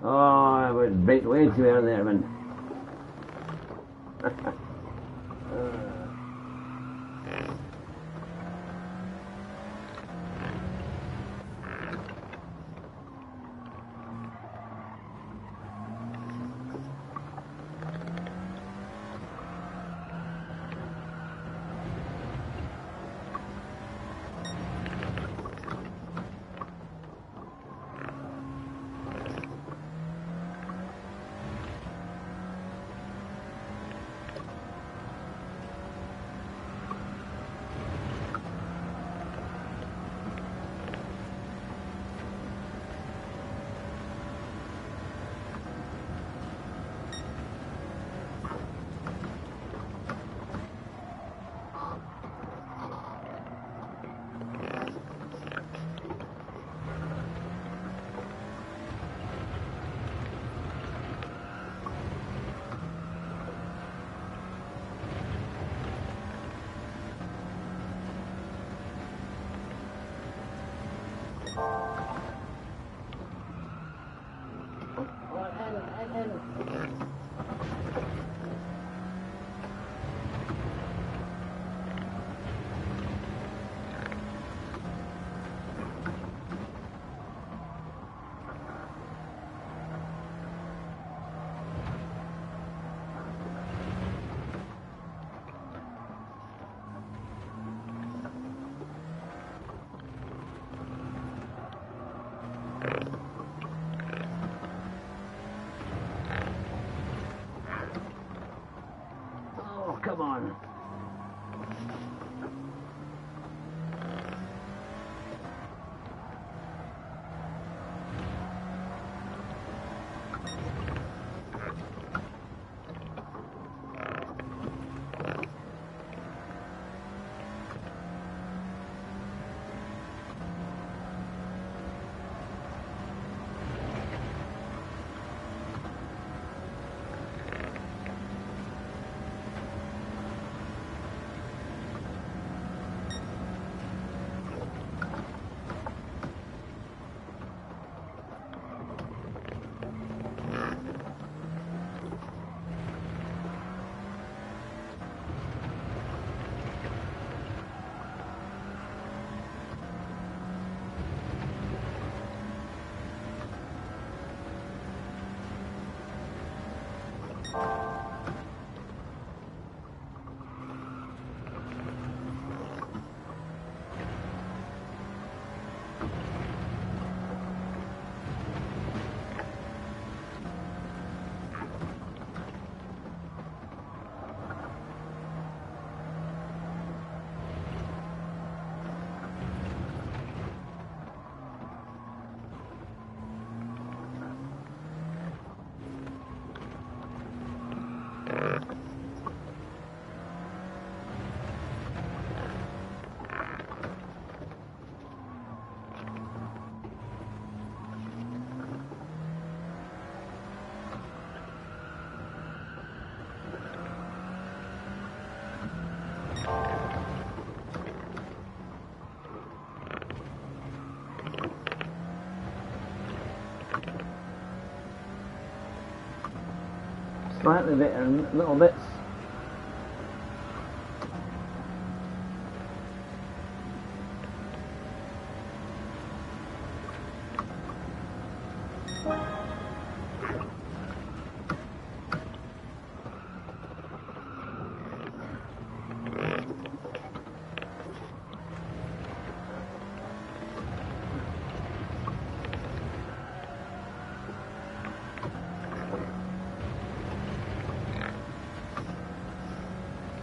Oh, I was braked way too early there, man. Oh, come on. slightly better in little bits.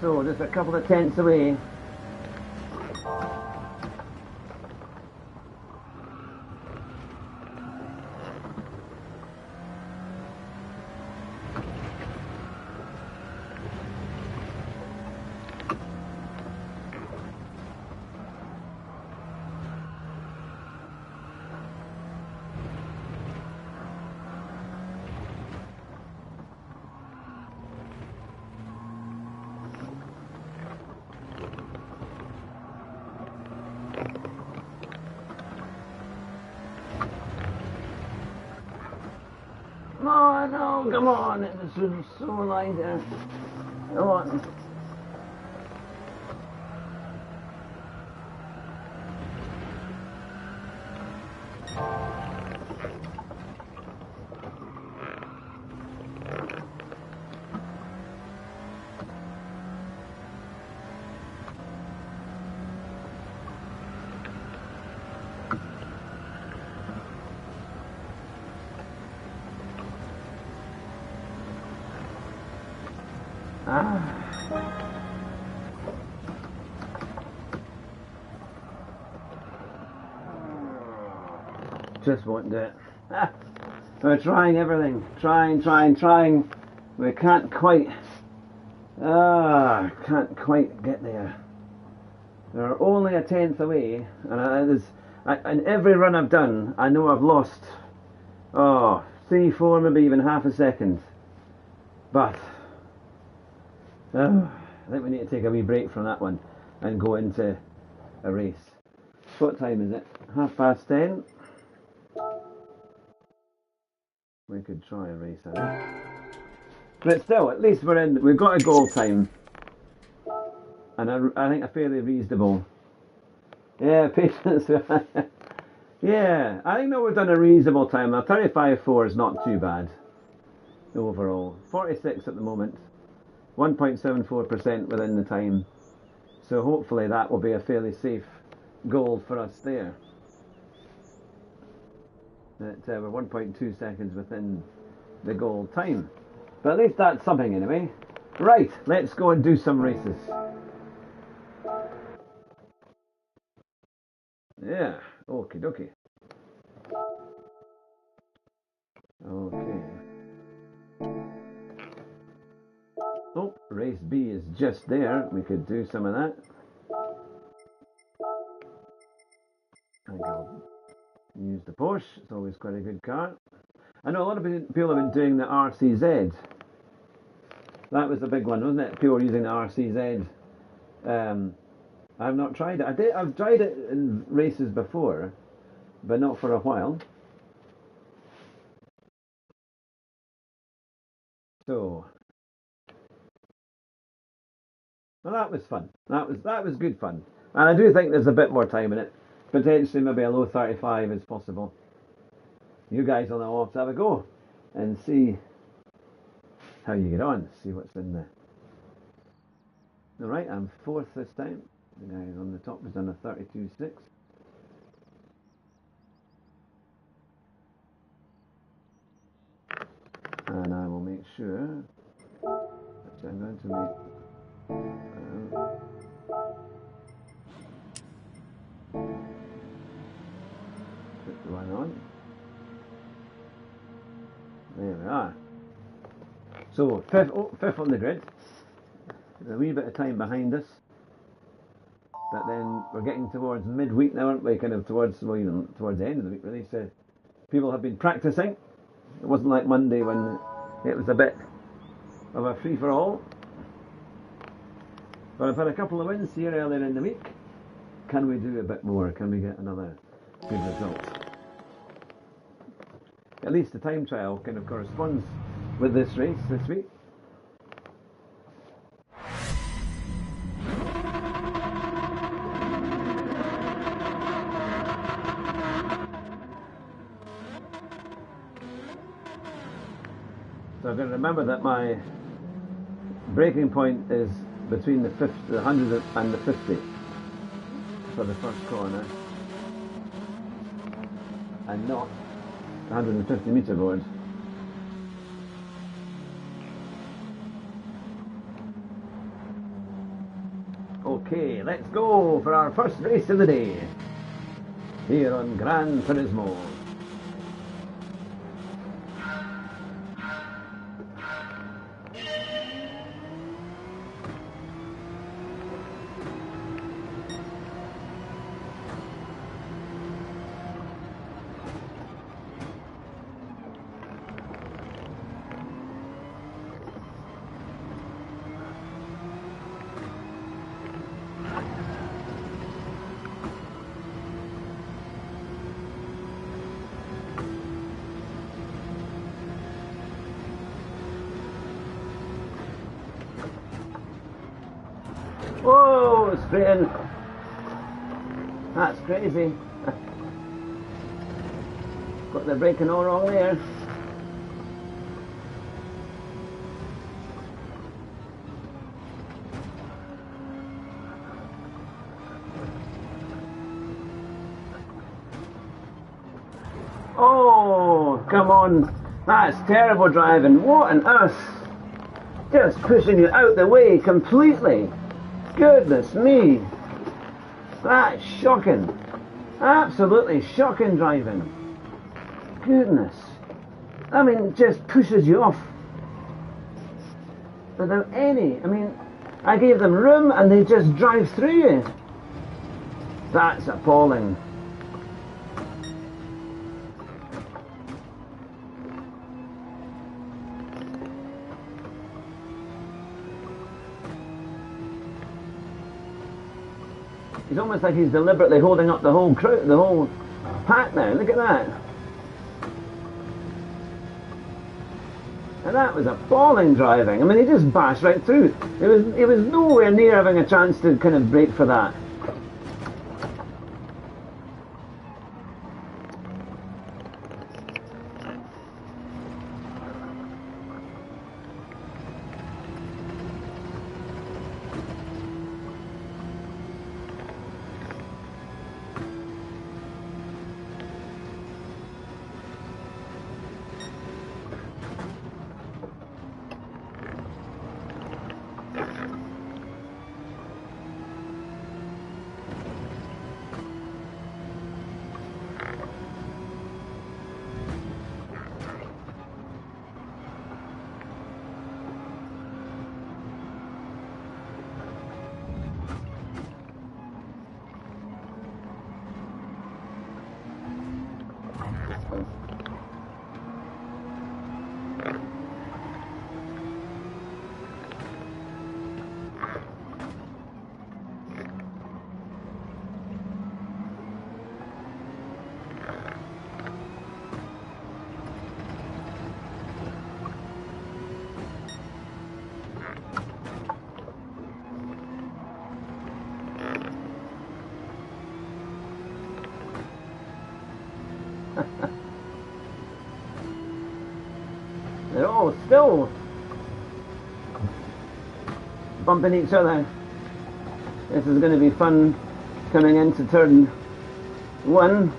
So just a couple of tenths away. Oh no, come on, it was so light there. Come on. Just won't do it. We're trying everything. Trying. We can't quite get there. They're only a tenth away, and in every run I've done, I know I've lost 3, 4, maybe even half a second. But I think we need to take a wee break from that one and go into a race. What time is it? 10:30. We could try a race, I think. But still, at least we've got a goal time. And I think a fairly reasonable. Yeah, patience. Yeah, I think we've done a reasonable time. A 35.4 is not too bad overall. 46 at the moment. 1.74% within the time. So hopefully that will be a fairly safe goal for us there. We're 1.2 seconds within the goal time. But at least that's something anyway. Right, let's go and do some races. Yeah, okie dokie. Okay. Oh, race B is just there. We could do some of that. I think I'll use the Porsche. It's always quite a good car. I know a lot of people have been doing the RCZ. That was the big one, wasn't it? People were using the RCZ. I've not tried it. I've tried it in races before, but not for a while. So, well, that was fun. That was good fun, and I do think there's a bit more time in it. Potentially, maybe a low 35 is possible. You guys will now have to have a go and see how you get on. See what's in there. All right, I'm fourth this time. The guy on the top has done a 32.6. And I will make sure that I'm going to make put the one on. There we are. So fifth on the grid. There's a wee bit of time behind us, but then we're getting towards midweek now, aren't we? Kind of towards the end of the week, really. So people have been practicing. It wasn't like Monday when it was a bit of a free-for-all. But I've had a couple of wins here earlier in the week. Can we do a bit more? Can we get another good result? At least the time trial kind of corresponds with this race this week. So I've got to remember that my braking point is between the 100 and the 50 for the first corner, and not 150 metre board. Okay, let's go for our first race of the day here on Gran Turismo. Whoa, straight in. That's crazy. Got the braking all wrong there. Oh, come on. That's terrible driving. What on earth? Just pushing you out the way completely. Goodness me. That's shocking. Absolutely shocking driving. Goodness. I mean, it just pushes you off. Without any. I mean, I gave them room and they just drive through you. That's appalling. It's almost like he's deliberately holding up the whole crew, the whole pack now. Look at that. And that was appalling driving. I mean, he just bashed right through. He was nowhere near having a chance to kind of brake for that. They're all still bumping each other. This is going to be fun coming into turn 1.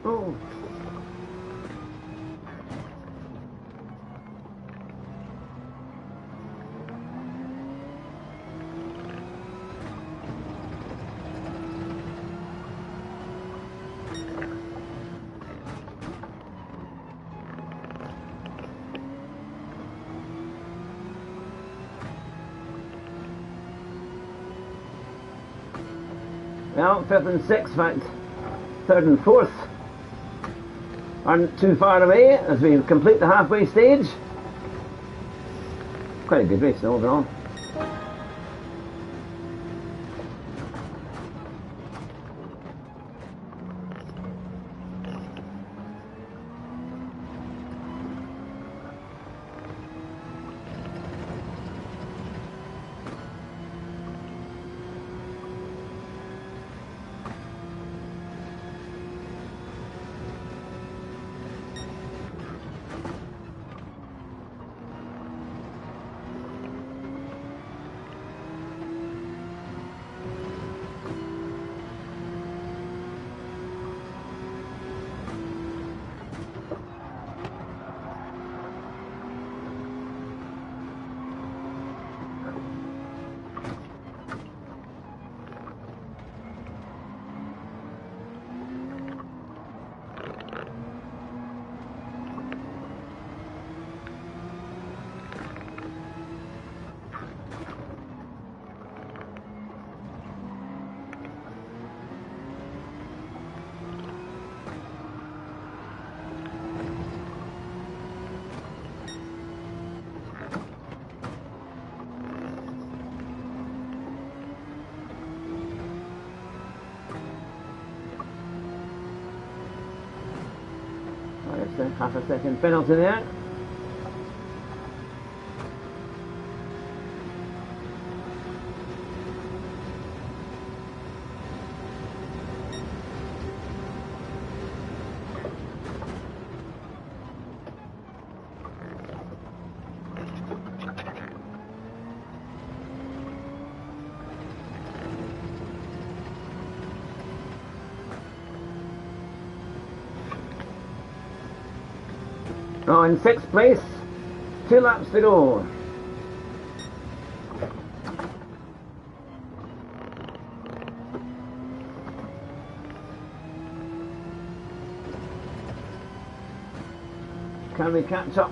Oh. Well, 5th and 6th, in fact, 3rd and 4th aren't too far away as we complete the halfway stage. Quite a good race overall. Half a second penalty there. Oh, in 6th place, 2 laps to go. Can we catch up?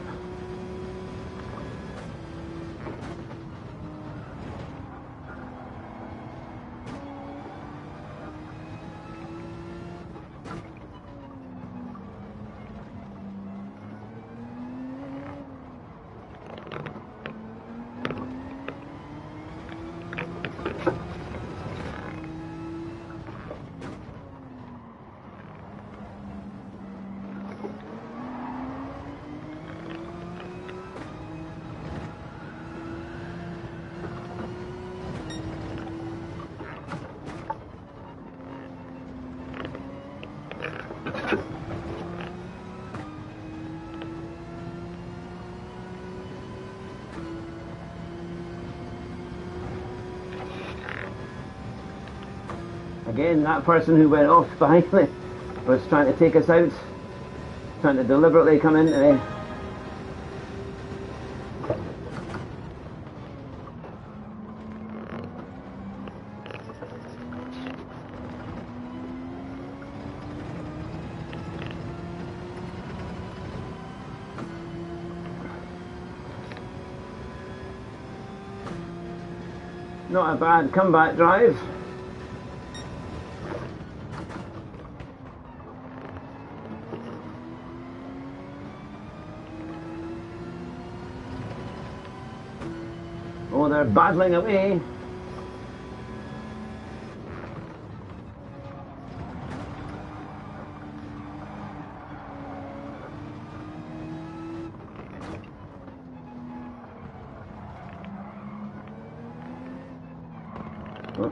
Again, that person who went off behind me was trying to take us out, trying to deliberately come into me. Not a bad comeback drive. Oh, they're battling away. Oh.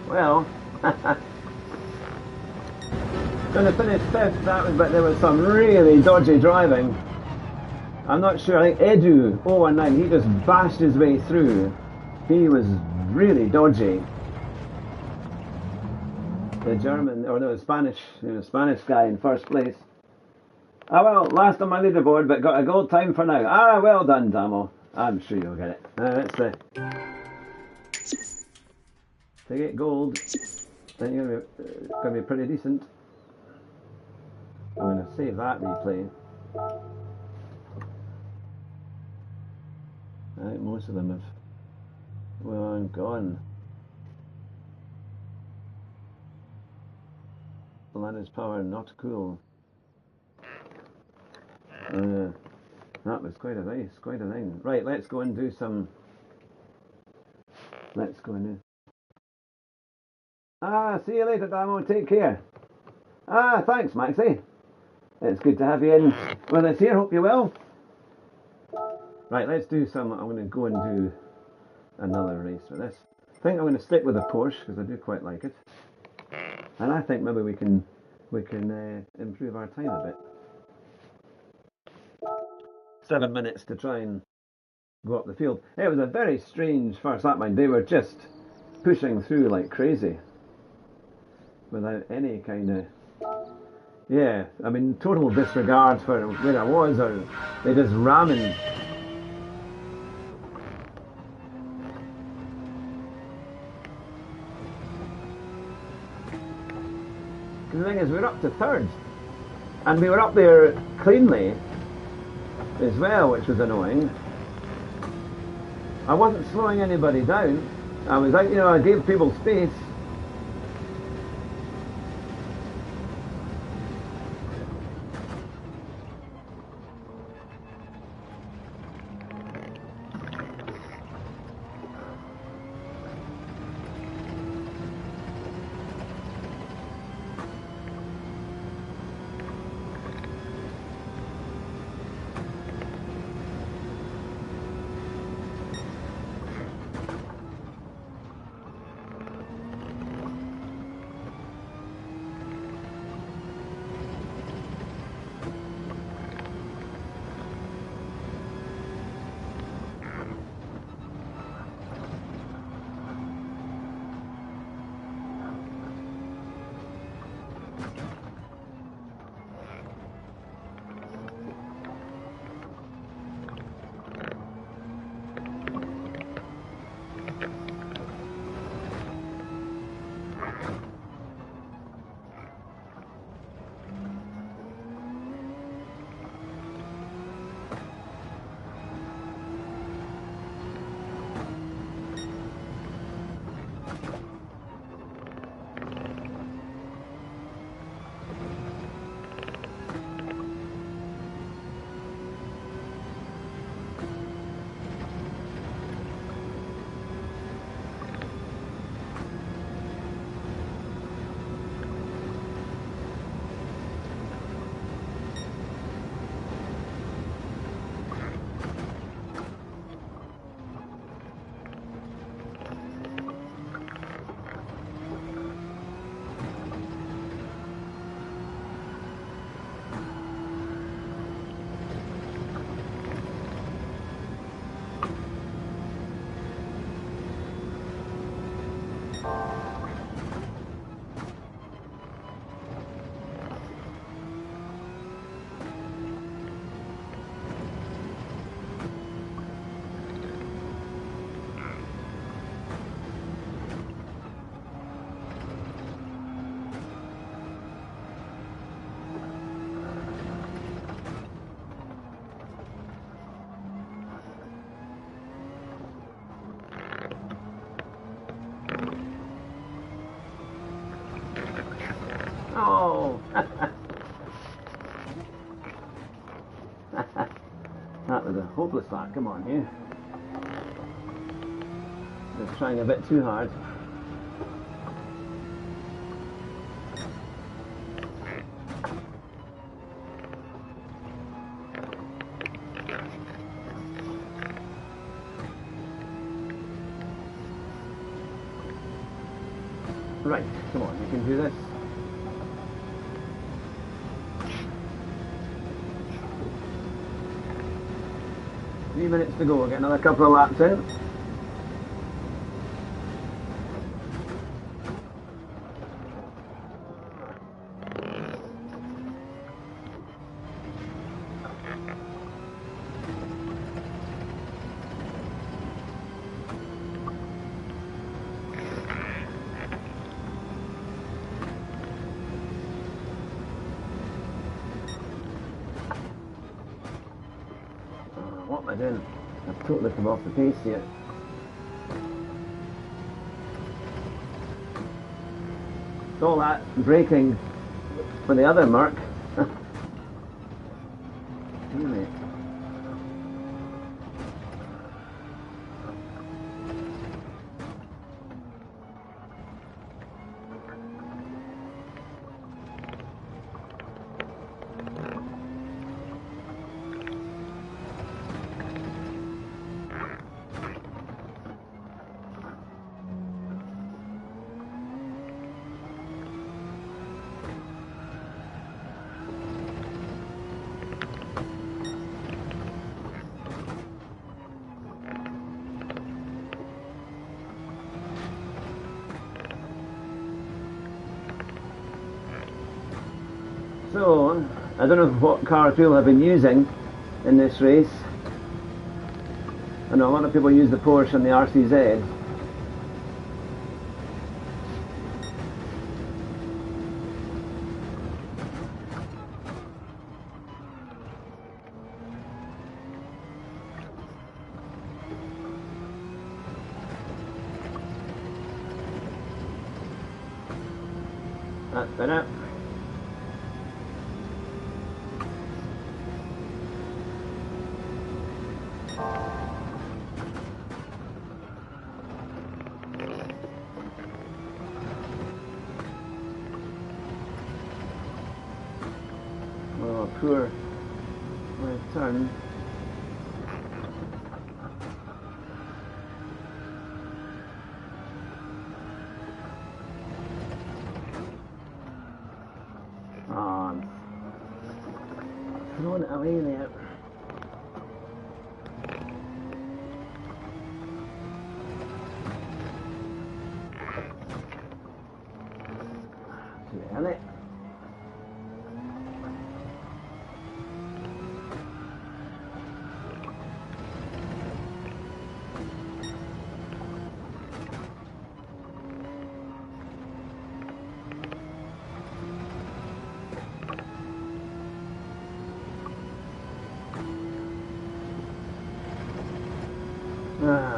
Well, Going to finish 5th, but there was some really dodgy driving. I'm not sure, I think Edu019, he just bashed his way through. He was really dodgy. The German, or no, Spanish guy in first place. Ah well, last on my leaderboard, but got a gold time for now. Ah, well done, Damo. I'm sure you'll get it. That's to get gold. Then you're going to be pretty decent. I'm going to save that replay. I think most of them have gone. Lana's power not cool. That was quite a thing. Right, let's go and do some. Let's go and do. See you later, Damo. Take care. Thanks, Maxie. It's good to have you in with us here. Hope you're well. Right, let's do some. I'm going to go and do another race for this. I think I'm going to stick with the Porsche because I do quite like it, and I think maybe we can improve our time a bit. 7 minutes to try and go up the field. It was a very strange first lap, mind. They were just pushing through like crazy without any kind of, yeah, I mean, total disregard for where I was, or they just ramming. The thing is, we're up to 3rd, and we were up there cleanly as well, which was annoying. I wasn't slowing anybody down. I was like, I gave people space. Oh! That was a hopeless lap. Come on, you. Just trying a bit too hard. Right, come on, you can do this. 3 minutes to go, we'll get another couple of laps in. What am I doing? I've totally come off the pace here. It's all that braking for the other Merc. Really? So, I don't know what car people have been using in this race. I know a lot of people use the Porsche and the RCZ. That's better. Oh, poor turn. Oh, I'm throwing it away there. Too early.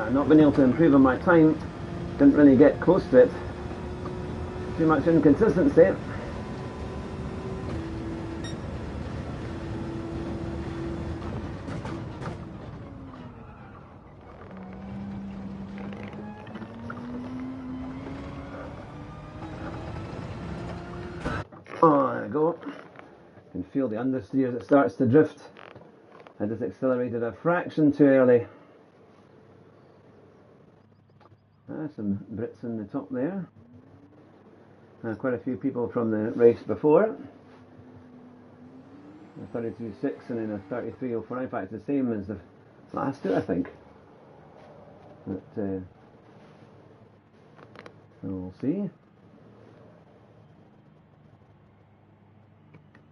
Not been able to improve on my time, didn't really get close to it. Too much inconsistency. Oh, there we go. You can feel the understeer as it starts to drift. I just accelerated a fraction too early. Some Brits in the top there. Quite a few people from the race before. A 32.6 and then a 33.04. In fact, it's the same as the last two, I think. But so we'll see.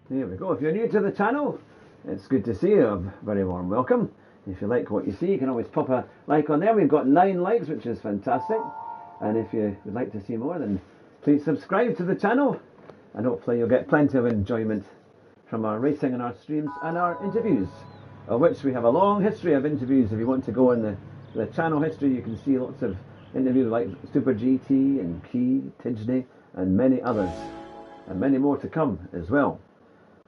There we go. If you're new to the channel, it's good to see you. A very warm welcome. If you like what you see, you can always pop a like on there. We've got 9 likes, which is fantastic. And if you would like to see more, then please subscribe to the channel. And hopefully you'll get plenty of enjoyment from our racing and our streams and our interviews, of which we have a long history of interviews. If you want to go in the channel history, you can see lots of interviews like Super GT and Key, Tidgney, and many others. And many more to come as well.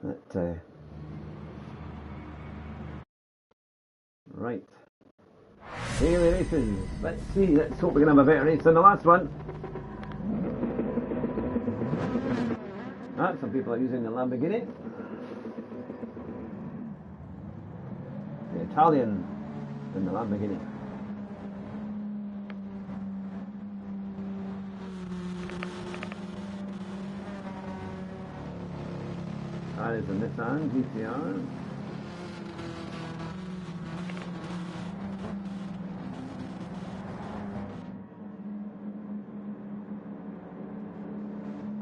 But, right. Daily races. Let's see. Let's hope we can have a better race than the last one. Some people are using the Lamborghini. The Italian in the Lamborghini. That is a Nissan GTR.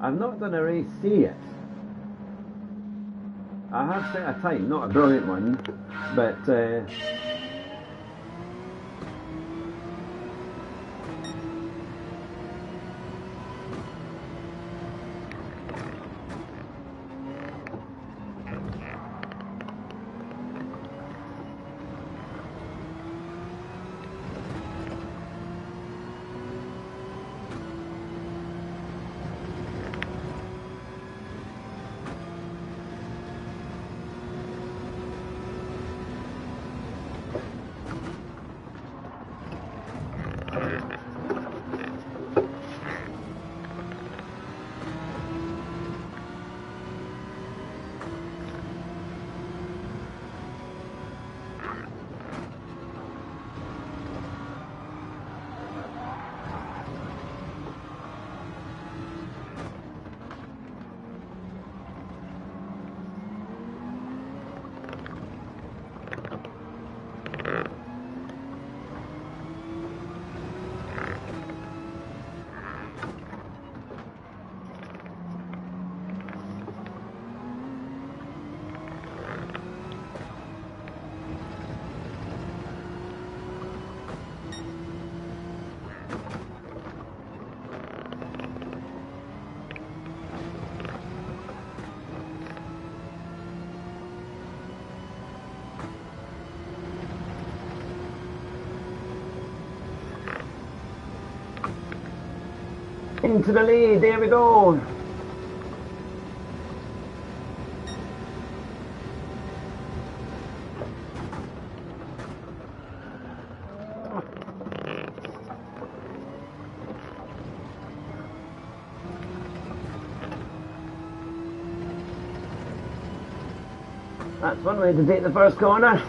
I've not done a race C yet. I have set a time, not a brilliant one, but into the lead, there we go. That's one way to take the first corner.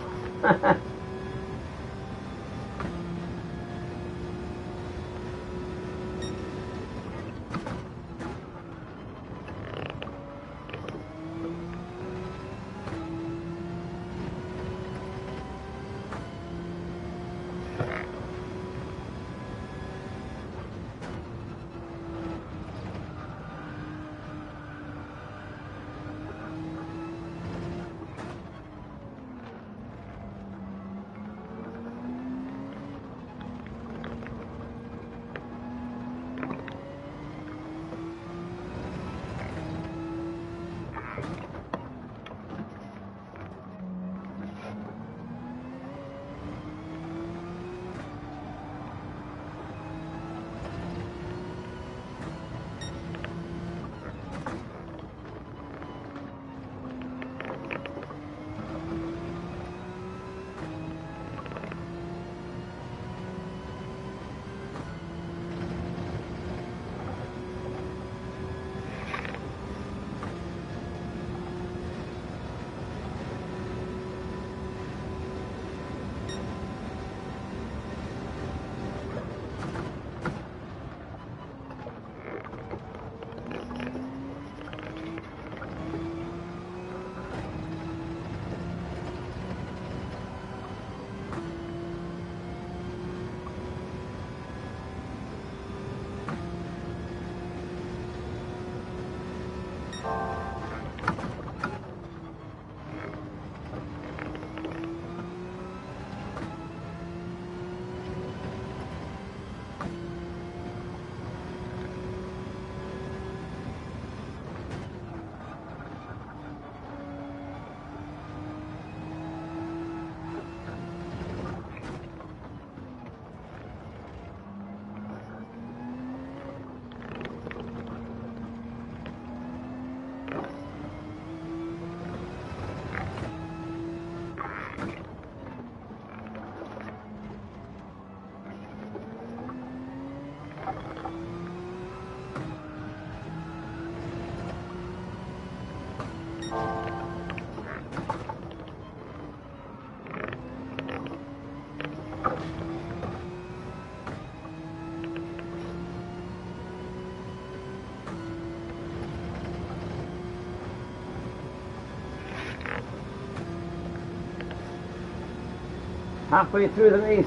Halfway through the race,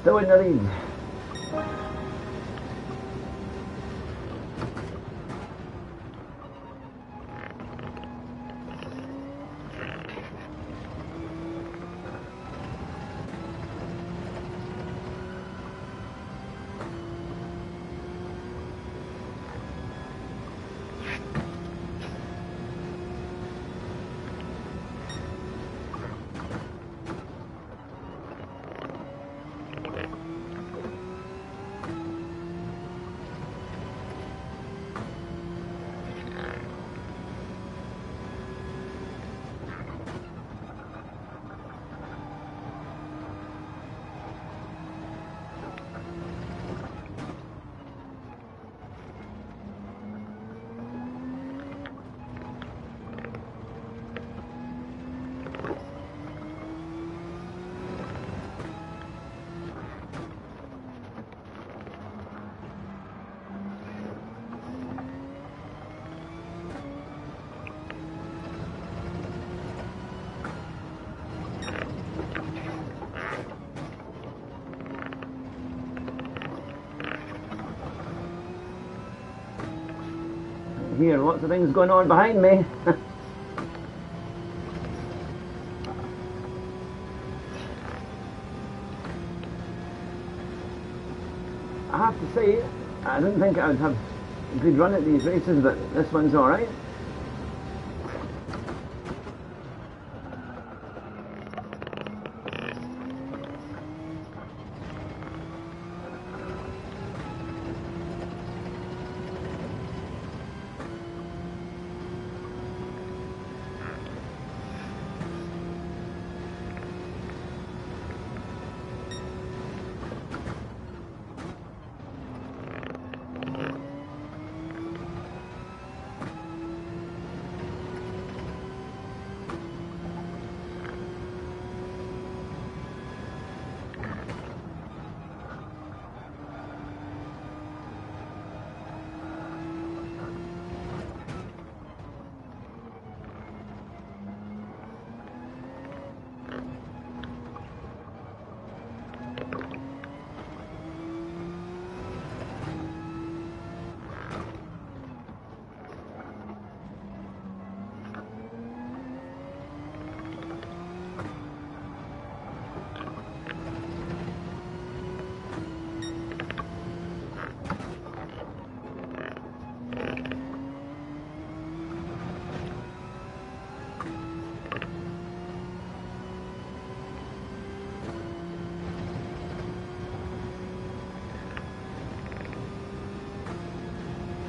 still in the lead. hear lots of things going on behind me. I have to say, I didn't think I would have a good run at these races, but this one's alright.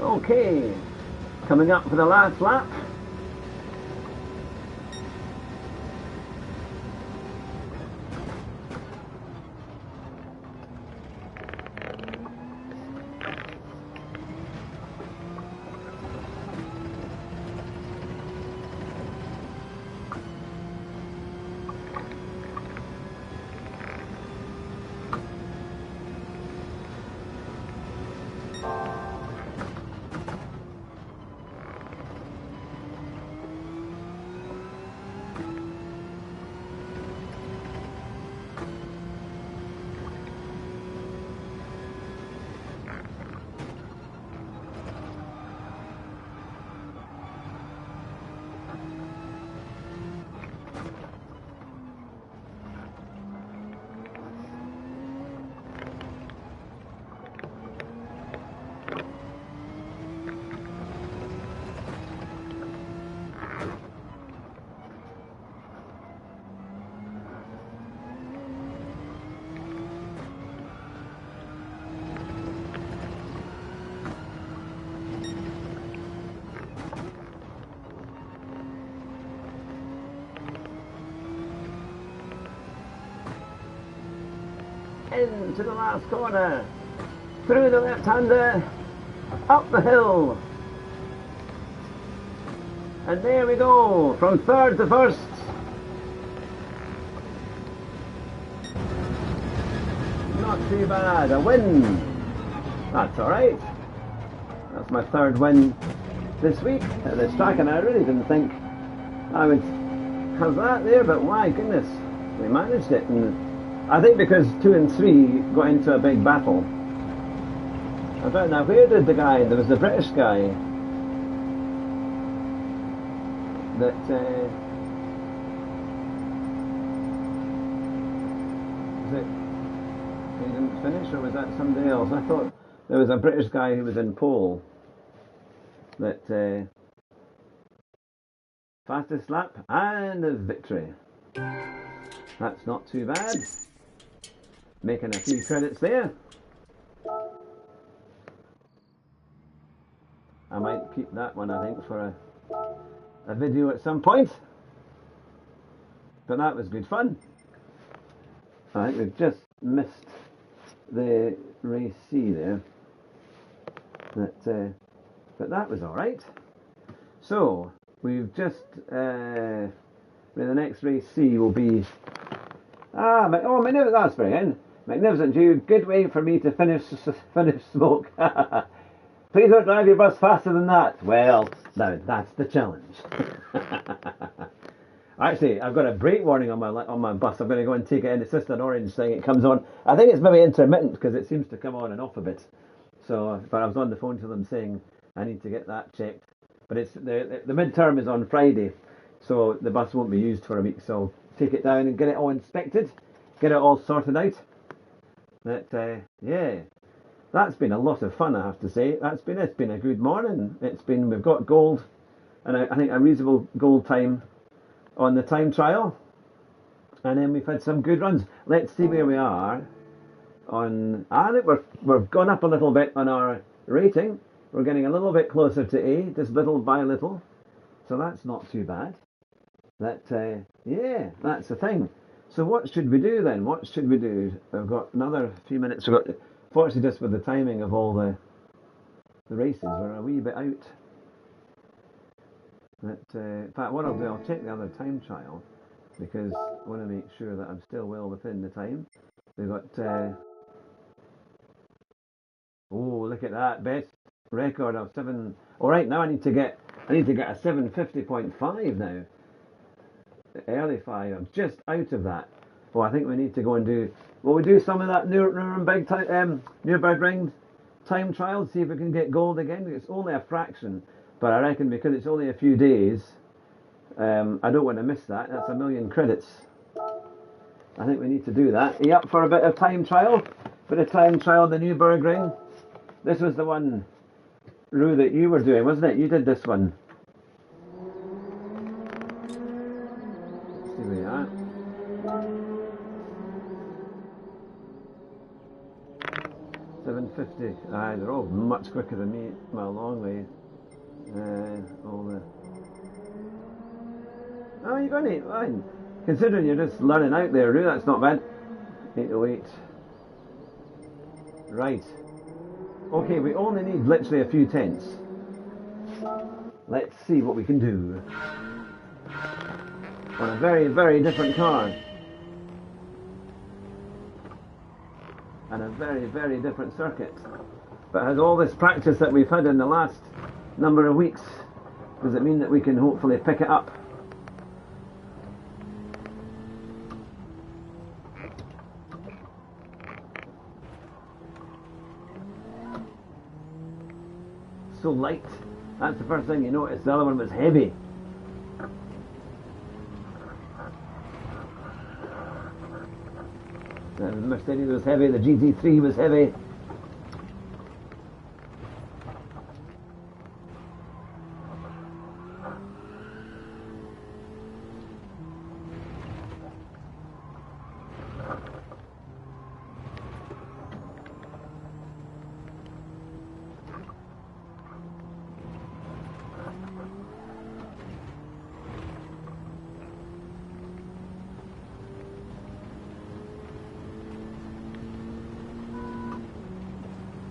Okay, coming up for the last lap. Into the last corner, through the left-hander, up the hill, and there we go, from third to first. Not too bad, a win. That's alright. That's my third win this week at this track, and I really didn't think I would have that there, but my goodness, we managed it. And I think because 2 and 3 got into a big battle. I don't know, where did the guy, there was the British guy that was it, he didn't finish, or was that somebody else? I thought there was a British guy who was in pole that fastest lap and a victory. That's not too bad. Making a few credits there. I might keep that one, I think, for a video at some point. But that was good fun. I think we've just missed the race C there. But that was alright. So, we've just... the next race C will be... that's brilliant. Magnificent, you. Good way for me to finish smoke. Please don't drive your bus faster than that. Well, now that's the challenge. Actually, I've got a brake warning on my bus. I'm going to go and take it in. It's just an orange thing. It comes on. I think it's maybe intermittent because it seems to come on and off a bit. So, but I was on the phone to them saying I need to get that checked. But it's the midterm is on Friday, so the bus won't be used for a week. So I'll take it down and get it all inspected, get it all sorted out. But yeah, that's been a lot of fun, I have to say. It's been a good morning. We've got gold, and I think a reasonable gold time on the time trial, and then we've had some good runs. Let's see where we are on. I think we've gone up a little bit on our rating. We're getting a little bit closer to A, just little by little, so that's not too bad. Yeah, that's the thing. So what should we do then? What should we do? I've got another few minutes. Fortunately, just with the timing of all the races, we're a wee bit out. In fact, what I'll do, I'll check the other time trial, because I want to make sure that I'm still well within the time. We've got. Oh, look at that! Best record of 7. All right, now I need to get a 750.5 now. Early 5. I'm just out of that. Well, I think we need to go and do. Will we do some of that Nürburgring time trial? See if we can get gold again. It's only a fraction, but I reckon because it's only a few days, I don't want to miss that. That's 1 million credits. I think we need to do that. Are you up for a bit of time trial? Bit of time trial, the Nürburgring. This was the one, Roo, that you were doing, wasn't it? You did this one. Let's see where you are. 750. They're all much quicker than me by a long way. Oh, you're going to fine. Considering you're just learning out there, Roo, that's not bad. 808. Right. Okay, we only need literally a few tenths. Let's see what we can do on a very, very different car. And a very, very different circuit. But has all this practice that we've had in the last number of weeks, does it mean that we can hopefully pick it up? So light. That's the first thing you notice. The other one was heavy. The Mercedes was heavy, the GT3 was heavy.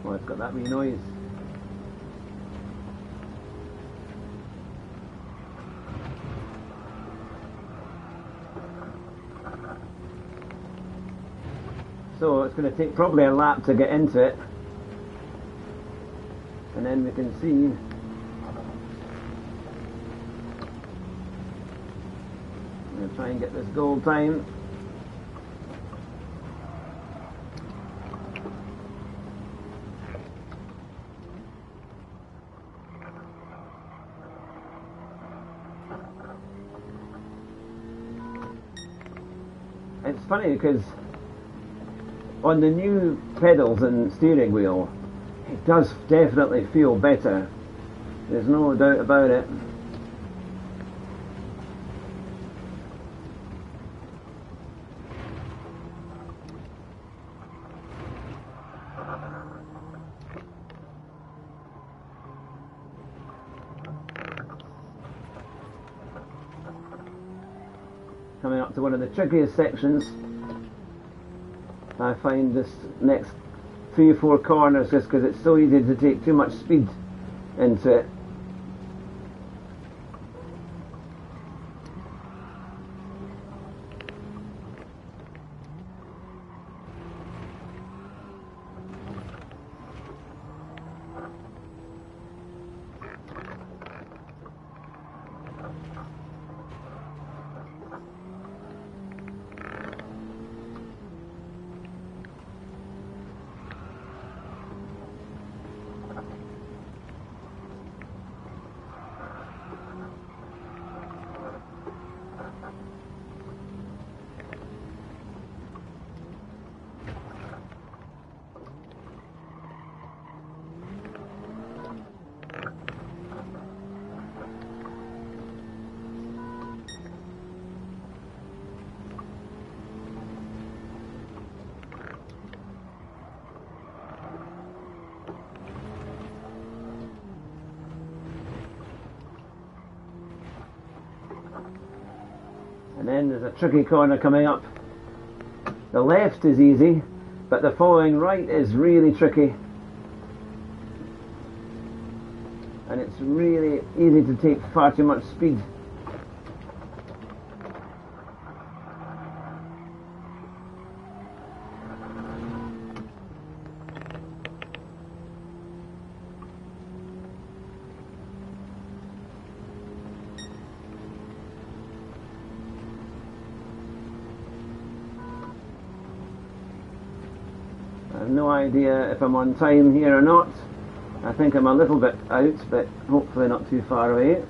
Oh, it's got that wee noise. So it's going to take probably a lap to get into it, and then we can see. I'm going to try and get this gold time. It's funny because on the new pedals and steering wheel, it does definitely feel better. There's no doubt about it. Coming up to one of the trickiest sections. I find this next 3 or 4 corners just because it's so easy to take too much speed into it. And then there's a tricky corner coming up. The left is easy, but the following right is really tricky. And it's really easy to take far too much speed. I have no idea if I'm on time here or not. I think I'm a little bit out, but hopefully not too far away.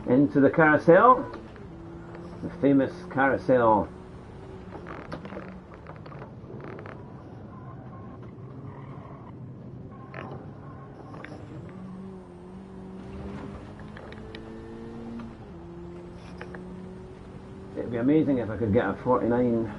Into the carousel, the famous carousel. It'd be amazing if I could get a 49.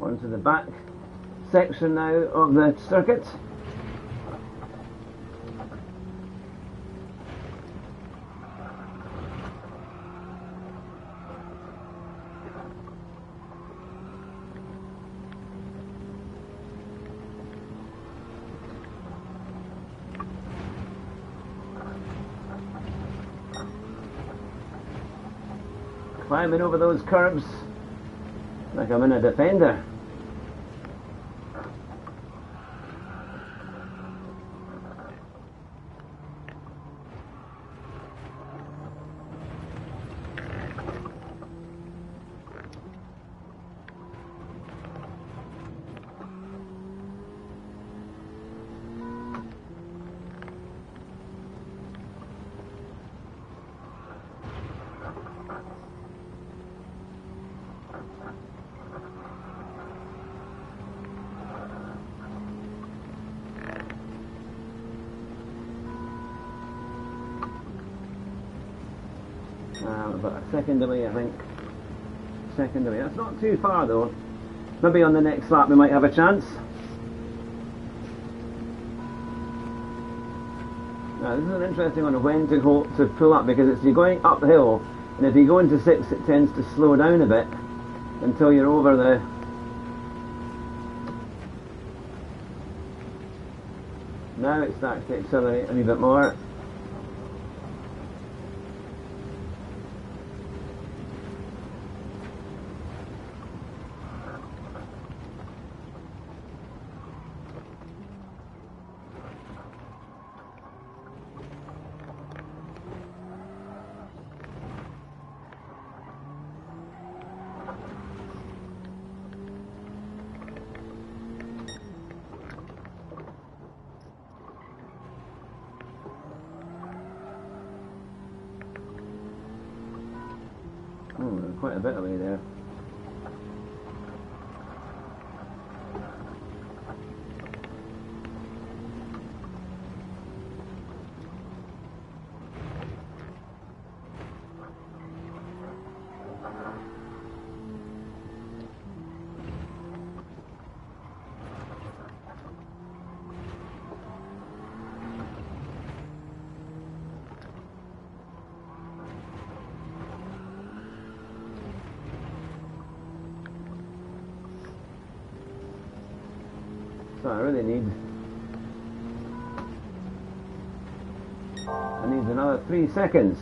Onto the back section now of the circuit. Climbing over those curbs like I'm in a Defender. About a second away, I think. Second away. That's not too far though. Maybe on the next lap we might have a chance. Now this is an interesting one of when to pull up, because it's you're going uphill, and if you go into 6 it tends to slow down a bit until you're over the now it starts to accelerate a wee bit more. Quite a bit away there. So I really need another 3 seconds.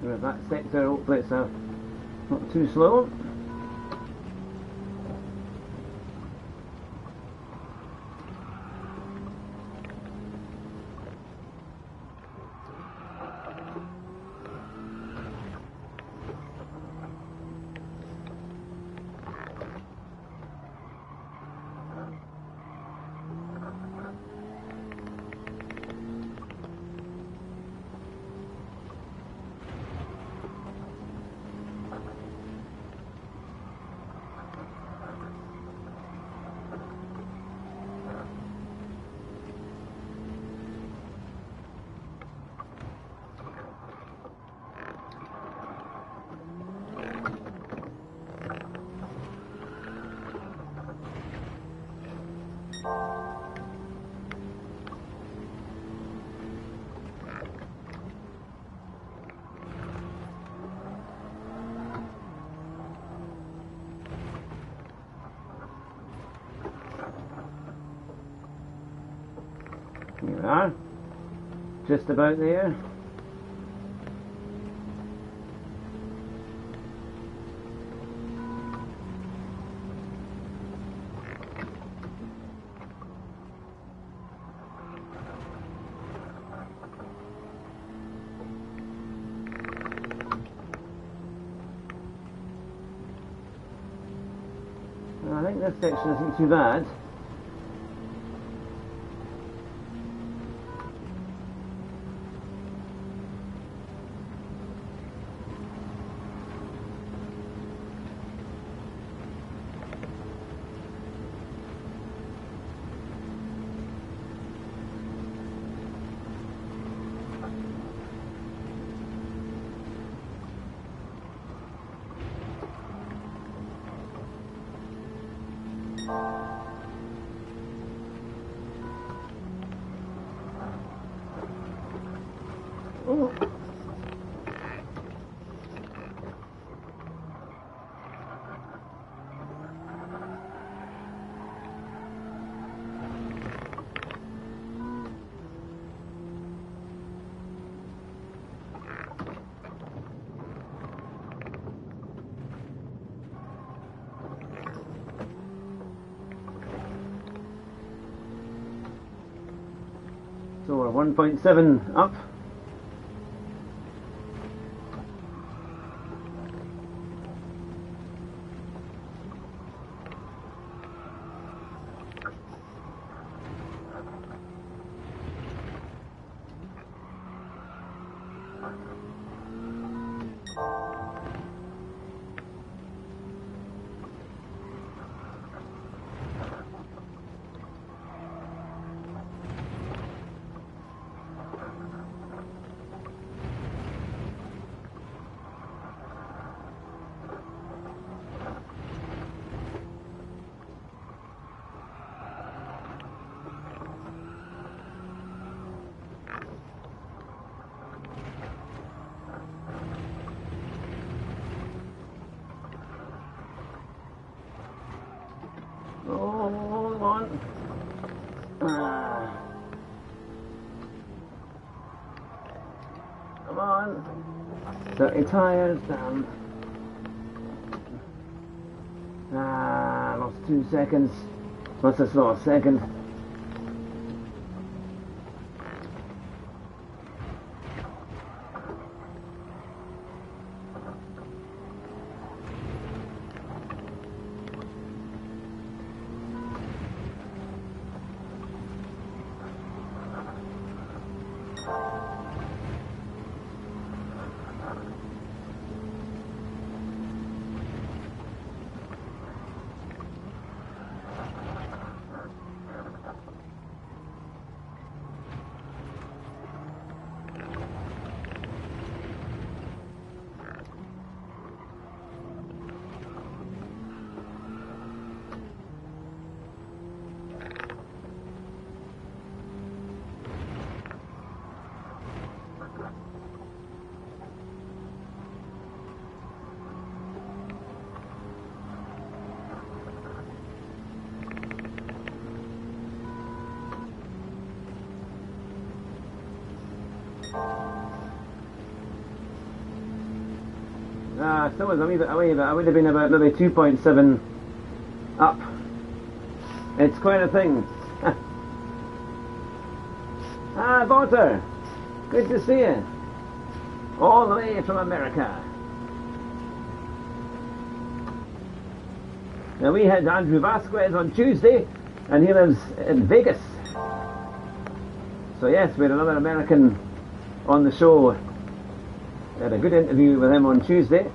With that sector, hopefully it's not too slow. Here we are, just about there. I think this section isn't too bad. Oh. So we're 1.7 up. Oh, hold on. 30 tyres, damn. Ah, lost 2 seconds. Must have lost a second. Still was a wee bit away, but I would have been about maybe 2.7 up. It's quite a thing. Ah, Botter! Good to see you. All the way from America. Now we had Andrew Vasquez on Tuesday, and he lives in Vegas. So yes, we had another American on the show. We had a good interview with him on Tuesday.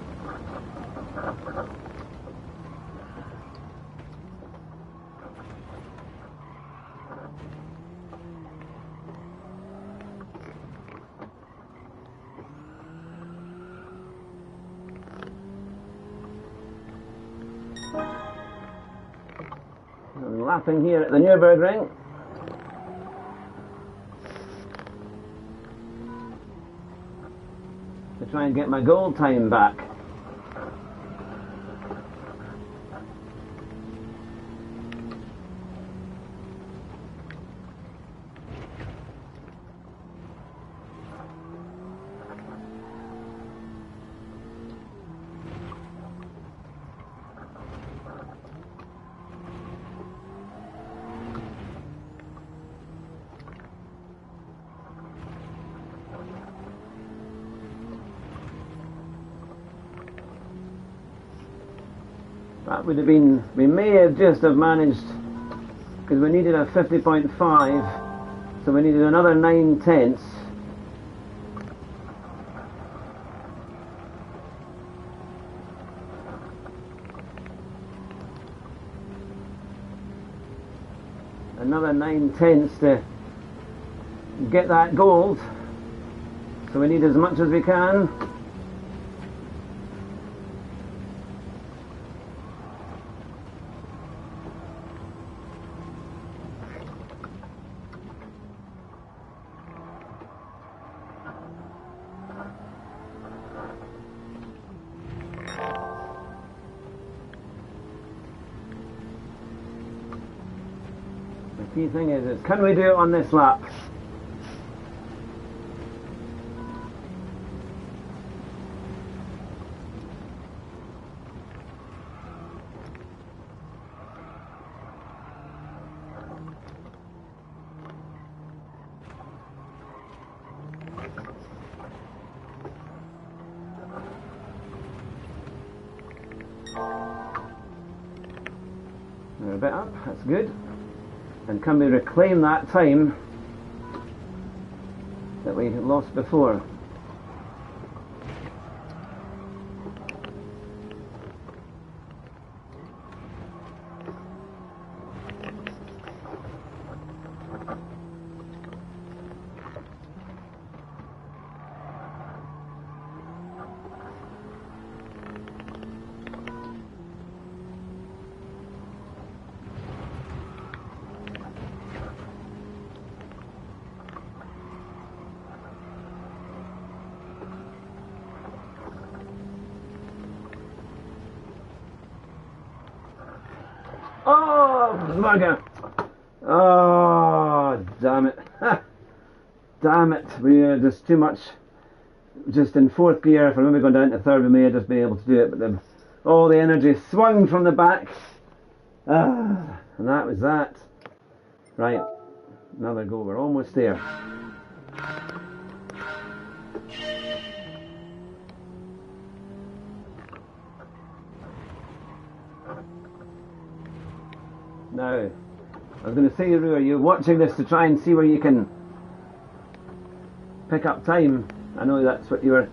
I'm lapping here at the Nürburgring. To try and get my goal time back. That would have been, we may have just have managed, because we needed a 50.5, so we needed another 9/10. Another 9/10 to get that gold, so we need as much as we can. The key thing is can we do it on this lap? We're a bit up, that's good. And can we reclaim that time that we lost before? Oh, bugger! Oh, damn it! Damn it! We there's too much just in fourth gear. If I remember going down to third, we may have just been able to do it, but all the energy swung from the back. And that was that. Right, another go. We're almost there. Now, I was going to say, Roo, are you watching this to try and see where you can pick up time? I know that's what you were.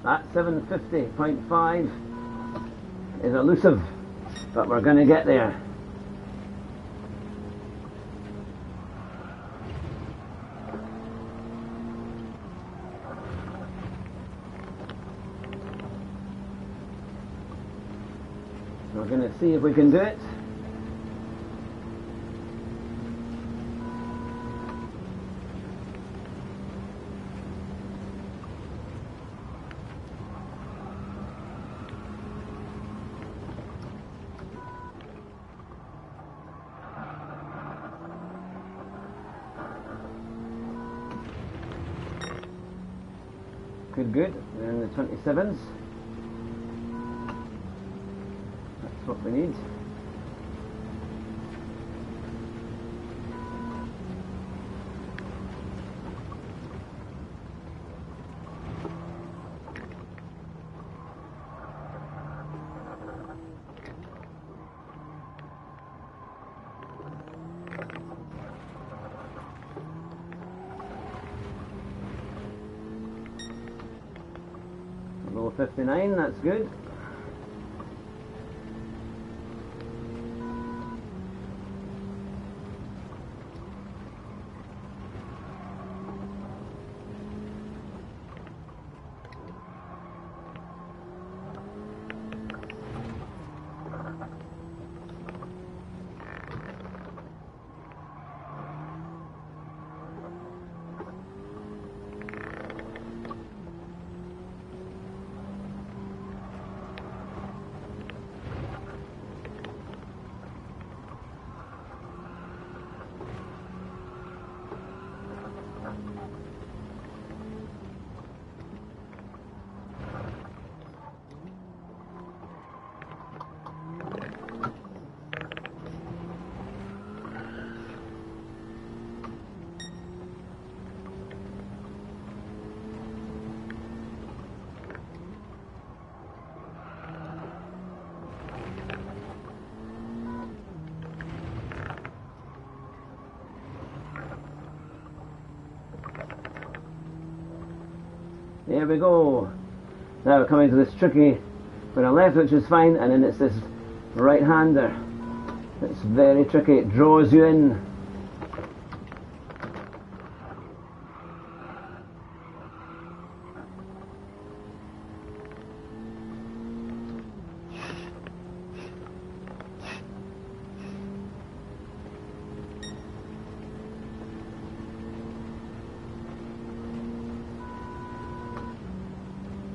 That 750.5 is elusive, but we're going to get there. We're going to see if we can do it. Good. We're in the 27s. That's what we need. Low 59, that's good. There we go. Now we're coming to this tricky with a left, which is fine, and then it's this right-hander. It's very tricky. It draws you in.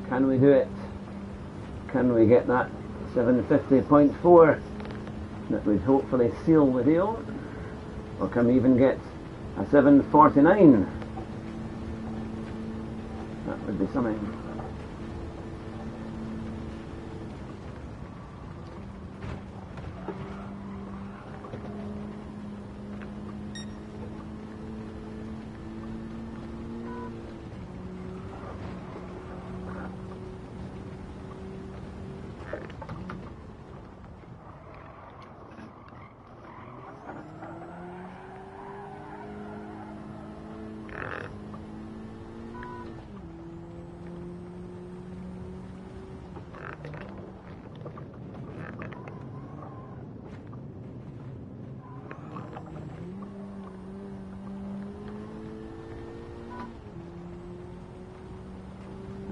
Can we do it? Can we get that 750.4 that would hopefully seal the deal? Or can we even get a 749? That would be something.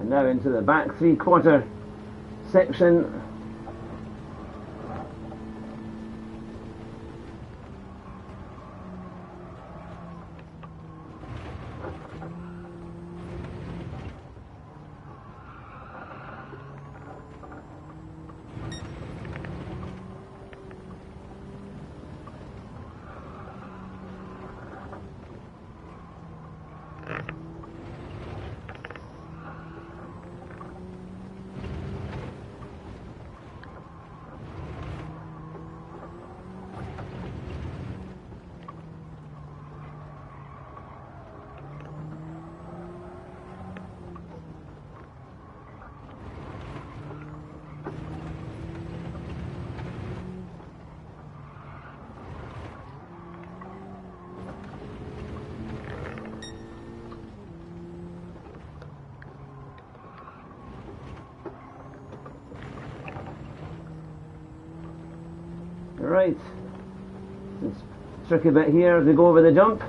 And now into the back 3/4 section. Right, it's a tricky bit here as we go over the jump.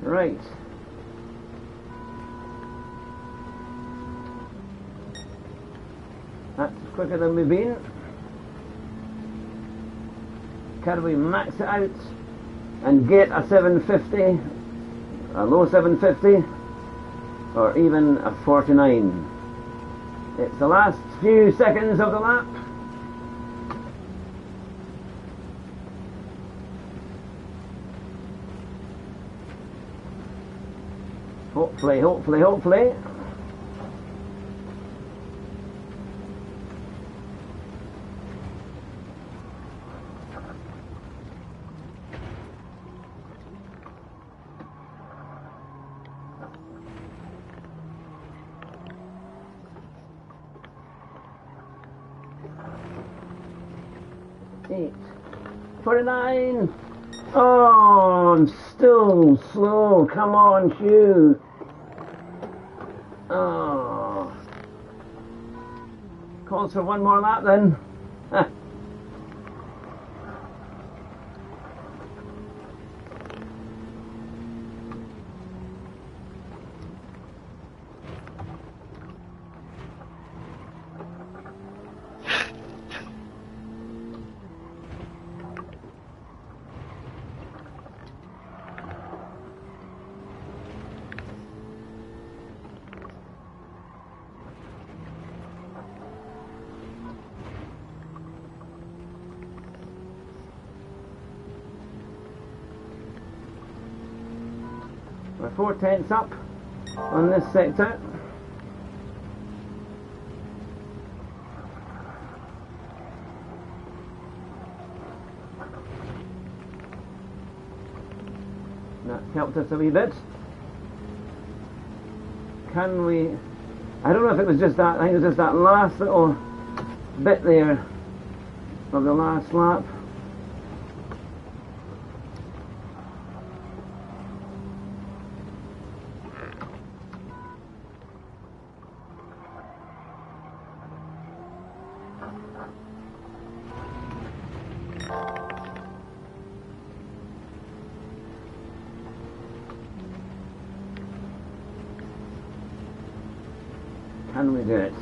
Right. That's quicker than we've been. Can we max it out and get a 750, a low 750, or even a 49? It's the last few seconds of the lap. Hopefully, hopefully, hopefully. Eight, 49. Oh, I'm still slow. Come on, Hugh. Oh. Calls for one more lap then. 4/10 up on this sector. That's helped us a wee bit. Can we... I don't know if it was just that, I think it was just that last little bit there of the last lap. Can we do it?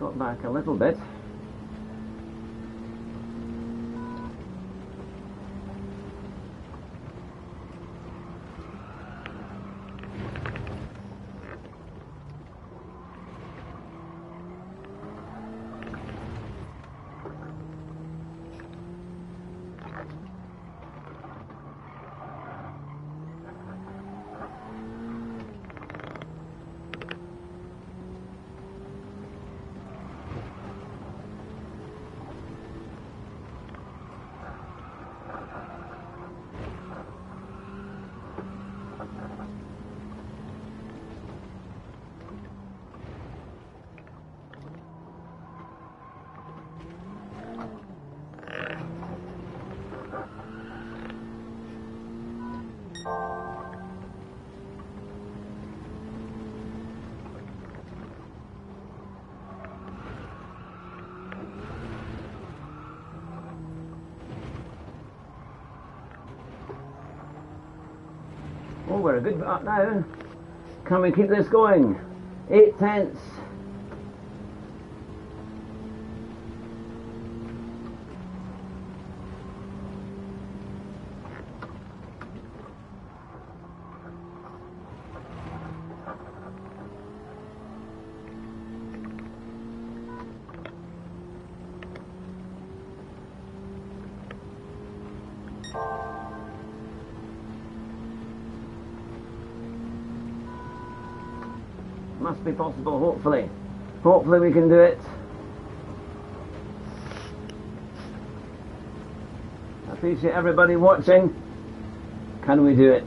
got back a little bit. Oh, we're a good bit up now. Can we keep this going? 8/10. Must be possible, hopefully. Hopefully we can do it. I appreciate everybody watching. Can we do it?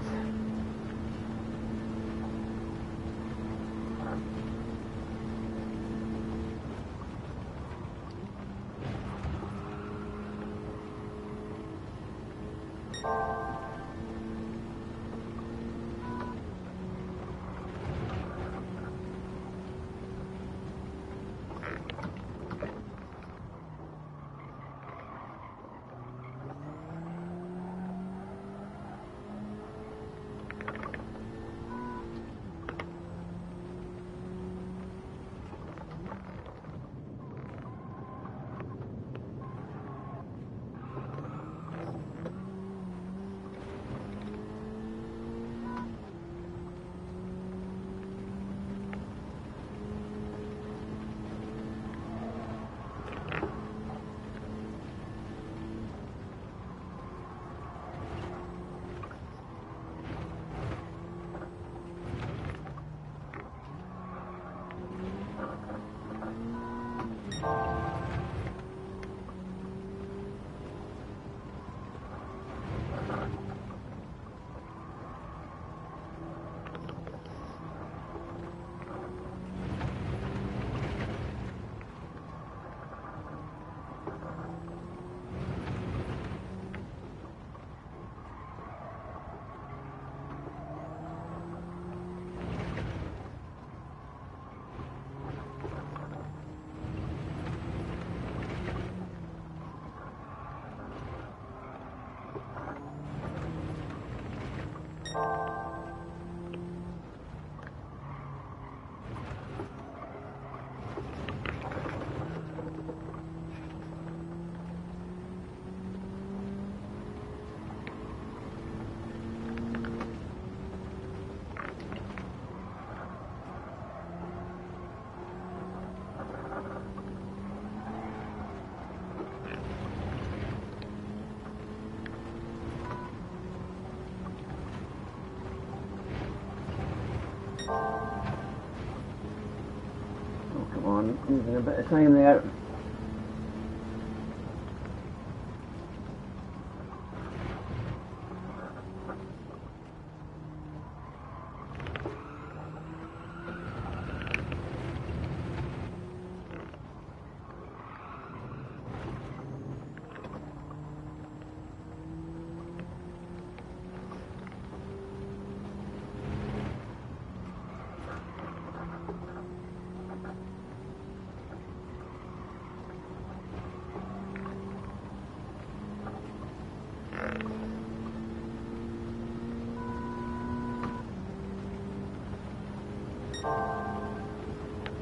Losing a bit of time there.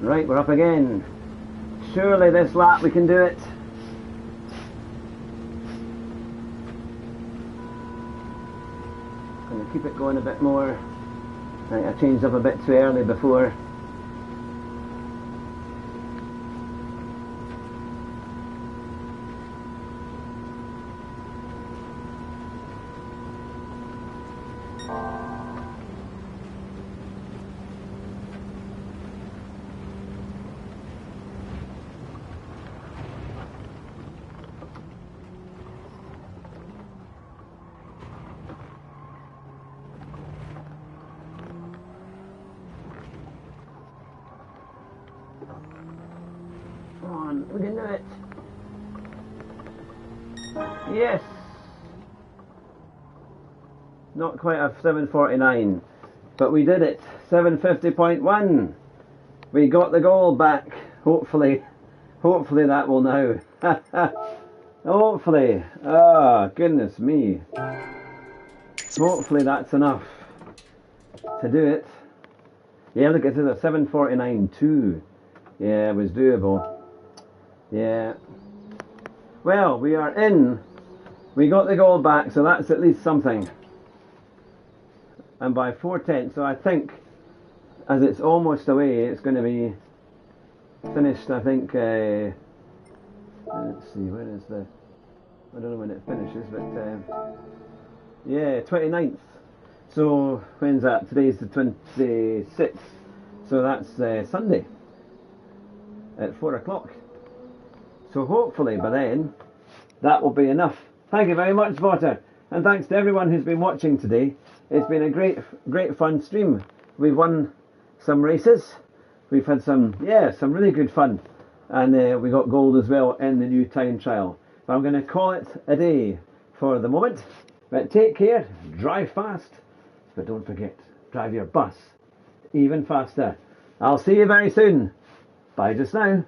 Right, we're up again. Surely this lap we can do it. Going to keep it going a bit more. Right, I changed up a bit too early before. Come on, we can do it. Yes. Not quite a 7:49, but we did it. 7:50.1. We got the goal back. Hopefully that will now. Hopefully. Oh, goodness me. Hopefully that's enough to do it. Yeah, look, it says a 7:49.2. Yeah, it was doable. Yeah. Well, we are in. We got the goal back, so that's at least something. And by 4:10, so I think, as it's almost away, it's going to be finished, I think, let's see, when is the, I don't know when it finishes, but, yeah, 29th. So, when's that? Today's the 26th. So that's Sunday at 4 o'clock. So hopefully by then, that will be enough. Thank you very much, Votter. And thanks to everyone who's been watching today. It's been a great fun stream. We've won some races. We've had some really good fun. And we got gold as well in the new time trial. But I'm going to call it a day for the moment. But take care, drive fast. But don't forget, drive your bus even faster. I'll see you very soon. Bye just now.